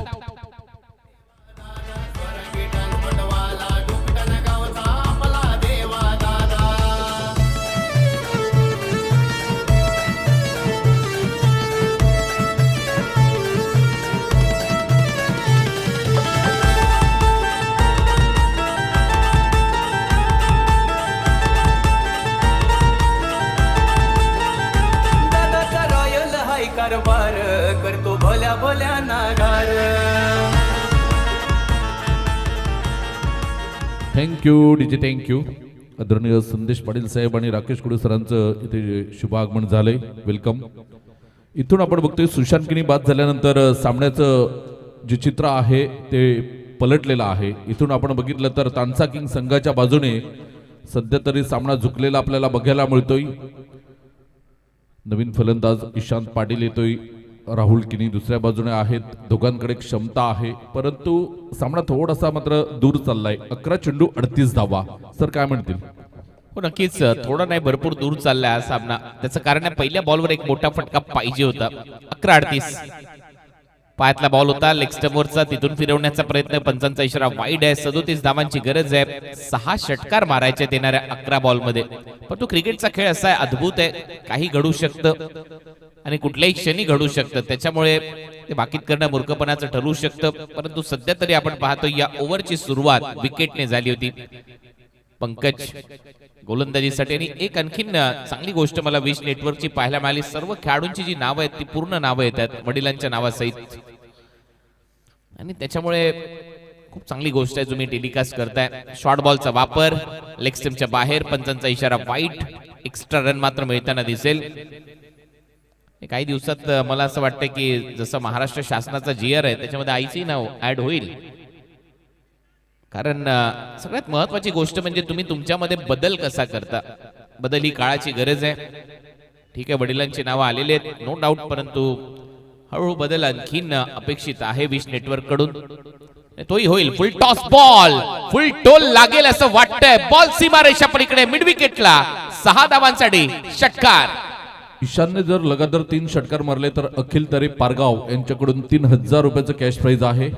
कारभार करतो भल्या भल्या नागार. Thank you DJ, thank you. आदरणीय संदेश पाटील साहेब आणि राकेश कुडे सरांचं इथे शुभ आगमन झालंय, वेलकम. इथून आपण बघतोय सुशांत किनी बाद झाल्यानंतर सामन्याचं जे चित्र आहे ते पलटलेलं आहे. इथून आपण बघितलं तर तानसा किंग संघाच्या बाजूने सध्या तरी सामना झुकलेला आपल्याला बघायला मिळतोय. नवीन फलंदाज ईशांत पाटील येतोय, राहुल किनी दुसऱ्या बाजूने आहेत. दोघांकडे क्षमता आहे, परंतु सामना थोडासा मात्र दूर चाललाय. 11 चेंडू 38 धावा. सर काय म्हणतील? पण नक्कीच थोडा नाही भरपूर दूर चाललाय हा सामना. त्याचं कारण आहे पहिल्या बॉलवर एक मोठा फटका पाहिजे होता. 11-38 पायातला बॉल होता लेग स्टंपवरचा, तिथून फिरवण्याचा प्रयत्न, पंचांचा इशारा वाईड आहे. 37 धावांची गरज आहे. 6 षटकार मारायचे येणाऱ्या 11 बॉलमध्ये. पण तो क्रिकेटचा खेळ असा आहे, अद्भुत आहे, काही घडू शकतं आणि कुठल्याही क्षणी घडू शकतं. त्याच्यामुळे ते बाकीत करणं मूर्खपणाचं ठरू शकतं. परंतु सध्या तरी आपण पाहतो या ओव्हरची सुरुवात विकेटने झाली होती पंकज गोलंदाजीसाठी. आणि एक आणखीन चांगली गोष्ट मला विश नेटवर्कची पाहायला मिळाली, सर्व खेळाडूंची जी नावं आहेत ती पूर्ण नावं येतात वडिलांच्या नावासहित. आणि त्याच्यामुळे खूप चांगली गोष्ट आहे तुम्ही टेलिकास्ट करताय. शॉर्ट बॉलचा वापर, लेग स्टंपच्या बाहेर, पंचांचा इशारा वाईट, एक्स्ट्रा रन मात्र मिळताना दिसेल. काही दिवसात मला असं वाटतं की जसं महाराष्ट्र शासनाचा GR आहे त्याच्यामध्ये आईचंही नाव ऍड होईल. कारण सगळ्यात महत्वाची गोष्ट म्हणजे तुम्ही तुमच्यामध्ये बदल कसा करता. बदल ही काळाची गरज आहे. ठीक आहे, वडिलांची नावं आलेली आहेत नो डाऊट, परंतु हळूहळू बदल आणखीन अपेक्षित आहे विश नेटवर्क कडून. तोही होईल. फुल टॉस बॉल, फुल टोल लागेल असं वाटतंय. बॉल सीमारेषा पलीकडे मिड विकेटला 6 धावांसाठी षटकार. ईशानने जर लगातार 3 षटकार मारले तर अखिल तरे पारगाव यांच्याकडून 3000 रुपयाचं कॅश प्राइज आहे.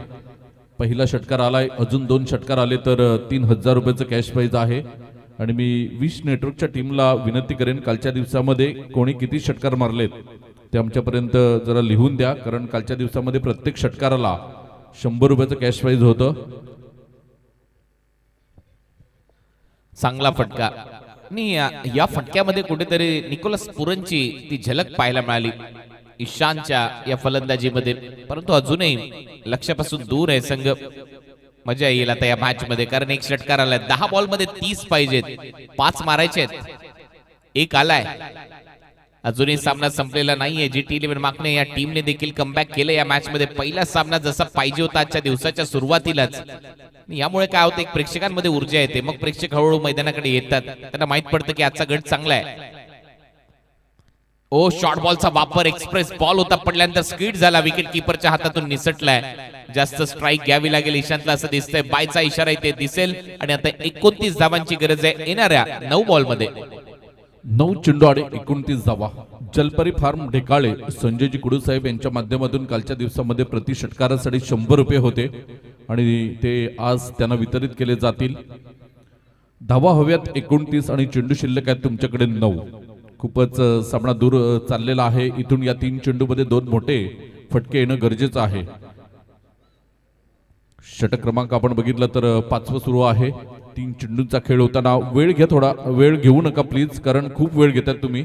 पहिला षटकार आलाय, अजून 2 षटकार आले तर 3000 रुपयाचं कॅश प्राइज आहे. आणि मी विश नेटवर्कच्या टीमला विनंती करेन, कालच्या दिवसामध्ये कोणी किती षटकार मारलेत ते आमच्यापर्यंत जरा लिहून द्या, कारण कालच्या दिवसामध्ये प्रत्येक षटकाराला 100 रुपयाचं कॅश प्राइज होतं. चांगला फटका आणि या फटक्यामध्ये कुठेतरी निकोलस पुरनची ती झलक पाहायला मिळाली ईशानच्या या फलंदाजीमध्ये. परंतु अजूनही लक्ष्यापासून दूर आहे संघ. मजा येईल आता या मॅच मध्ये, कारण एक षटकार आलाय. 10 बॉल मध्ये 30 पाहिजेत, 5 मारायचे आहेत, 1 आलाय. अजूनही सामना संपलेला नाहीये. GT11 माकणे या टीमने देखील कमबॅक केलं या मॅच मध्ये. पहिला सामना जसा पाहिजे होता आजच्या दिवसाच्या सुरुवातीलाच. यामुळे काय होतं, एक प्रेक्षकांमध्ये ऊर्जा येते, मग प्रेक्षक हळूहळू मैदानाकडे येतात, त्यांना माहित पडतं की आजचा गट चांगला आहे. ओ शॉर्ट बॉलचा वापर, एक्सप्रेस बॉल होता, पडल्यानंतर स्किड झाला, विकेट किपरच्या हातातून निसटलाय. जास्त स्ट्राईक घ्यावी लागेल ईशांतला असं दिसतंय. बायचा इशारा इथे दिसेल आणि आता 29 धावांची गरज आहे येणाऱ्या 9 बॉलमध्ये. 9 चेंडू आणि 29 धावा. जलपरी फार्म ढेकाळे संजयजी कुडू साहेब यांच्या माध्यमातून कालच्या दिवसामध्ये प्रति षटकारासाठी 100 रुपये होते आणि ते आज त्यांना वितरित केले जातील. धावा हव्यात 29 आणि चेंडू शिल्लक आहेत तुमच्याकडे 9. खूपच सामना दूर चाललेला आहे. इथून या 3 चेंडूमध्ये 2 मोठे फटके येणं गरजेचं आहे. षटक क्रमांक आपण बघितलं तर 5वं सुरू आहे. 3 चेंडूंचा खेळ होताना वेळ घ्या, थोडा वेळ घेऊ नका प्लीज, कारण खूप वेळ घेतात तुम्ही.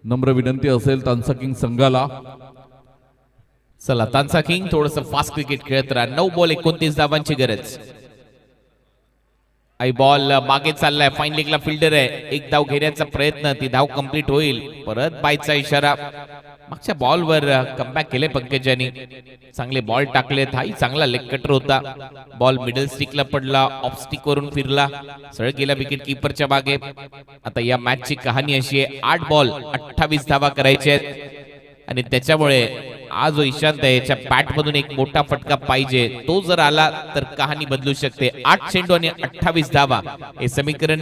नम्र विनंती असेल तानसा किंग संघाला. चला तानसा किंग थोडस फास्ट क्रिकेट खेळत राहा. 9 बॉल 29 धावांची गरज. आई बॉल मागे चाललाय, फाईन लेगला फिल्डर आहे, एक धाव घेण्याचा प्रयत्न, ती धाव कंप्लीट होईल. परत बायचा इशारा. मागच्या बॉलवर कमबॅक केले पंकजांनी, चांगले बॉल टाकलेत. हाही चांगला लेग कटर होता. बॉल मिडल स्टिकला पडला, ऑफ स्टिक वरून फिरला, सरळ गेला विकेट किपरच्या मागे. आता या मॅचची कहाणी अशी आहे, 8 बॉल 28 धावा करायचे आहेत आणि त्याच्यामुळे आज जो ईशांत आहे याच्या बॅट मधून एक मोठा फटका पाहिजे. तो जर आला तर कहाणी बदलू शकते. 8 चेंडू आणि 28 धावा हे समीकरण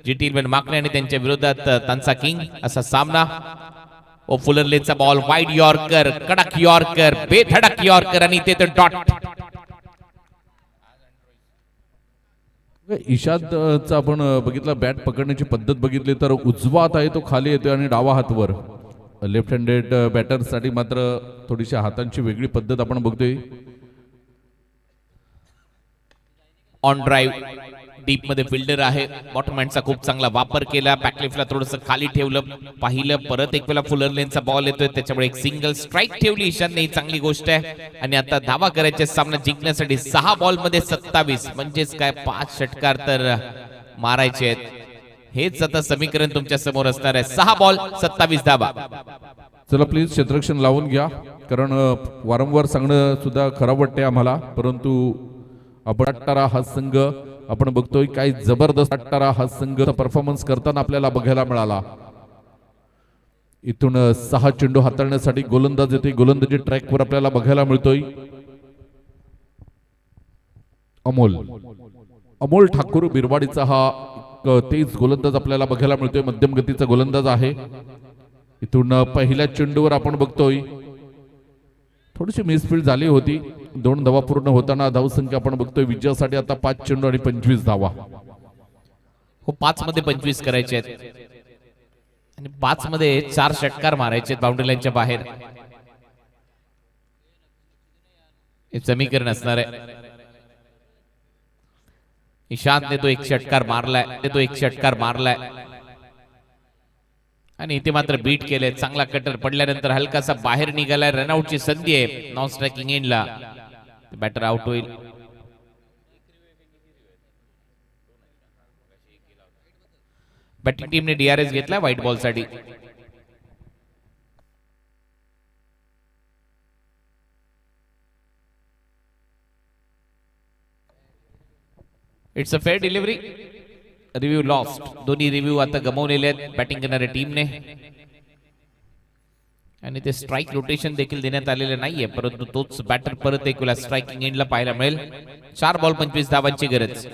GT11 माकणे आणि त्यांच्या विरोधात तानसा किंग असा सामना. ओ फुलरलेचा बॉल, वाईड यॉर्कर, कडक यॉर्कर, बेधडक यॉर्कर आणि ते डॉट. ईशांतचा आपण बघितला बॅट पकडण्याची पद्धत बघितली तर उजवा हात आहे तो खाली येतोय आणि डावा हात वर. लेफ्ट हँडेड बॅटर साठी मात्र थोडीशी हातांची वेगळी पद्धत आपण बघतोय. ऑन ड्राईव्ह डीप मध्ये फिल्डर आहे. बॉटम हँडचा खूप चांगला वापर केला. बॅकलिफ्टला थोडंसं खाली ठेवलं, पाहिलं, परत एक वेळा फुलर लेनचा बॉल येतोय, त्याच्यामुळे एक सिंगल स्ट्राईक ठेवली ईशानने, ही चांगली गोष्ट आहे. आणि आता धावा करायचे सामना जिंकण्यासाठी. 6 बॉल मध्ये 27 म्हणजेच काय 5 षटकार तर मारायचे आहेत. हेच आता समीकरण तुमच्या समोर असणार आहे. 6 बॉल 27 धावा. चला प्लीज क्षेत्ररक्षण लावून घ्या, कारण वारंवार सांगणं सुद्धा खराब वाटते आम्हाला, परंतु आपण अट्टारा हा संघ आपण बघतोय काय जबरदस्त अट्टारा हा संघ परफॉर्मन्स करताना आपल्याला बघायला मिळाला. इथून 6 चेंडू हाताळण्यासाठी गोलंदाज येते. गोलंदाजी ट्रॅकवर आपल्याला बघायला मिळतोय अमोल ठाकूर बिरवाडीचा हा तेज गोलंदाज आपल्याला बघायला मिळतोय. मध्यम गतीचा गोलंदाज आहे. इथून पहिल्या चेंडूवर आपण बघतोय थोडीशी मिसफील्ड झाली होती. 2 धावा पूर्ण होताना धावसंख्या आपण बघतोय विजयासाठी आता 5 चेंडू आणि 25 धावा. हो, 5 मध्ये 25 करायचे आहेत आणि 5 मध्ये 4 षटकार मारायचे आहेत बाउंड्री लाईनच्या बाहेर. हे समीकरण असणार आहे. ईशांतने तो एक षटकार मारलाय आणि इथे मात्र बीट केले. चांगला कटर पडल्यानंतर हलकासा बाहेर निघालाय. रनआउटची संधी आहे नॉन स्ट्रायकिंग एंडला. बॅटर आउट होईल. बॅटिंग टीमने DRS घेतला व्हाईट बॉल साठी. It's a fair delivery. Review lost. दोन्ही रिव्ह्यू आता गमावलेले आहेत बॅटिंग करणाऱ्या टीमने आणि ते स्ट्राइक रोटेशन देखील देण्यात आलेले नाहीये, परंतु तोच बॅटर परत एक वेळा स्ट्रायकिंग एंडला पाहायला मिळेल. 4 बॉल 25 धावांची गरज.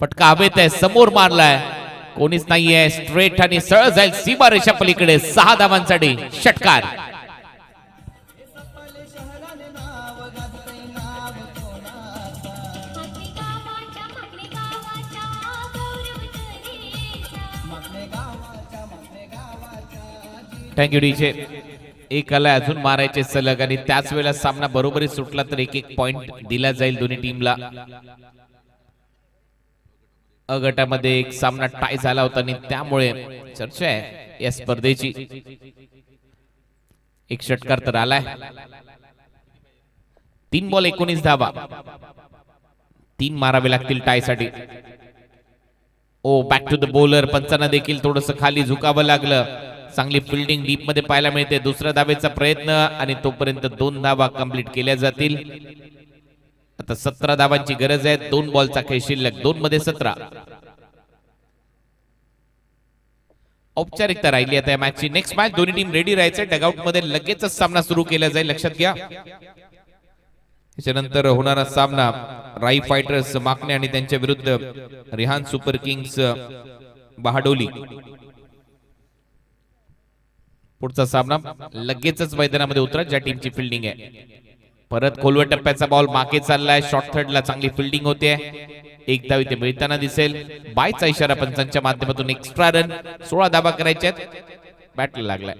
फटका हवेत आहे, समोर मारलाय, कोणीच नाहीये. स्ट्रेट आणि सरळ जाईल सीमा रेषा पलीकडे. 6 धावांसाठी षटकार. Thank you DJ. एक आला अजून मारायचे सलग आणि त्याच वेळेला सामना बरोबरी सुटला तर 1-1 पॉइंट दिला जाईल दोन्ही टीमला. अ गटामध्ये एक सामना टाय झाला होता आणि त्यामुळे चर्चा आहे या स्पर्धेची. एक षटकार तर आलाय. 3 बॉल 19 धावा. 3 मारावे लागतील टाय साठी. ओ बॅक टू द बॉलर. पंचांना देखील थोडस खाली झुकावं लागलं. चांगली फिल्डिंग डीप मध्ये पाहायला मिळते. दुसऱ्या धावेचा प्रयत्न आणि तोपर्यंत 2 धावा कंप्लीट केल्या जातील. आता 17 धावांची गरज आहे. 2 बॉलचा खेळ शिल्लक. 2 मध्ये 17. औपचारिकता राहिली आता या मॅचची. नेक्स्ट मॅच दोन्ही टीम रेडी राहायचे. डगआउट मध्ये लगेचच सामना सुरू केला जाईल, लक्षात घ्या. त्याच्यानंतर होणारा सामना राई फायटर्स माकणे आणि त्यांच्या विरुद्ध रिहान सुपर किंग्स बहाडोली. पुढचा सामना लगेचच मैदानामध्ये उतरा ज्या टीमची फिल्डिंग आहे. परत खोलवर टप्प्याचा बॉल मागे चाललाय. शॉर्ट थर्डला चांगली फिल्डिंग होते. एक धाव इथे मिळताना दिसेल. बायचा इशारा पंचांच्या माध्यमातून. Extra run. 16 धावा करायच्या आहेत. बॅटला लागलाय.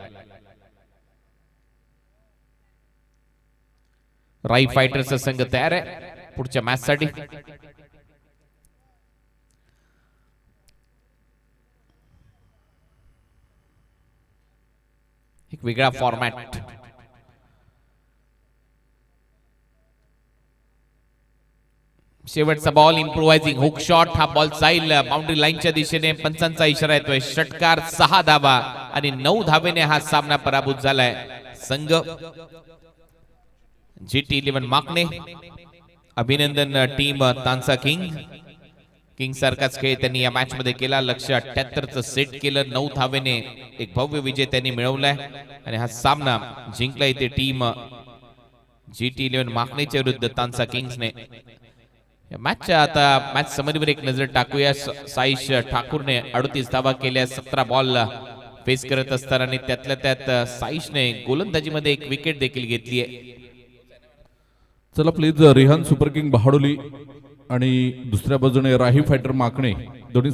राई फायटर्सचा संघ तयार आहे पुढच्या मॅच साठी. एक वेगळा फॉर्मॅट. शेवटचा बॉल इम्प्रोवायझिंग हुक शॉट. हा बॉल जाईल बाउंड्री लाईनच्या दिशेने. पंचांचा इशारा येतोय. षटकार. 6 धावा आणि 9 धावेने हा सामना पराभूत झालाय. संघ GT11 माकणे. अभिनंदन टीम तांसा किंग सारखाच खेळ त्यांनी या मॅच मध्ये केला. लक्ष्य 78चं सेट केलं. 9 धावेने एक भव्य विजय त्यांनी मिळवलाय आणि हा सामना जिंकला इथे टीम GT11 माकणेच्या विरुद्ध तांसा किंग्सने. मॅचच्या आता मॅच समरीवर एक नजर टाकूया. साईश ठाकूरने 38 धावा केल्या 17 बॉल फेस करत असताना आणि त्यातल्या त्यात साईशने गोलंदाजीमध्ये एक विकेट देखील घेतली आहे. चला प्लीज रिहान सुपर किंग बहाडोली आणि दुसऱ्या बाजूने राही फायटर माकणे दोन्ही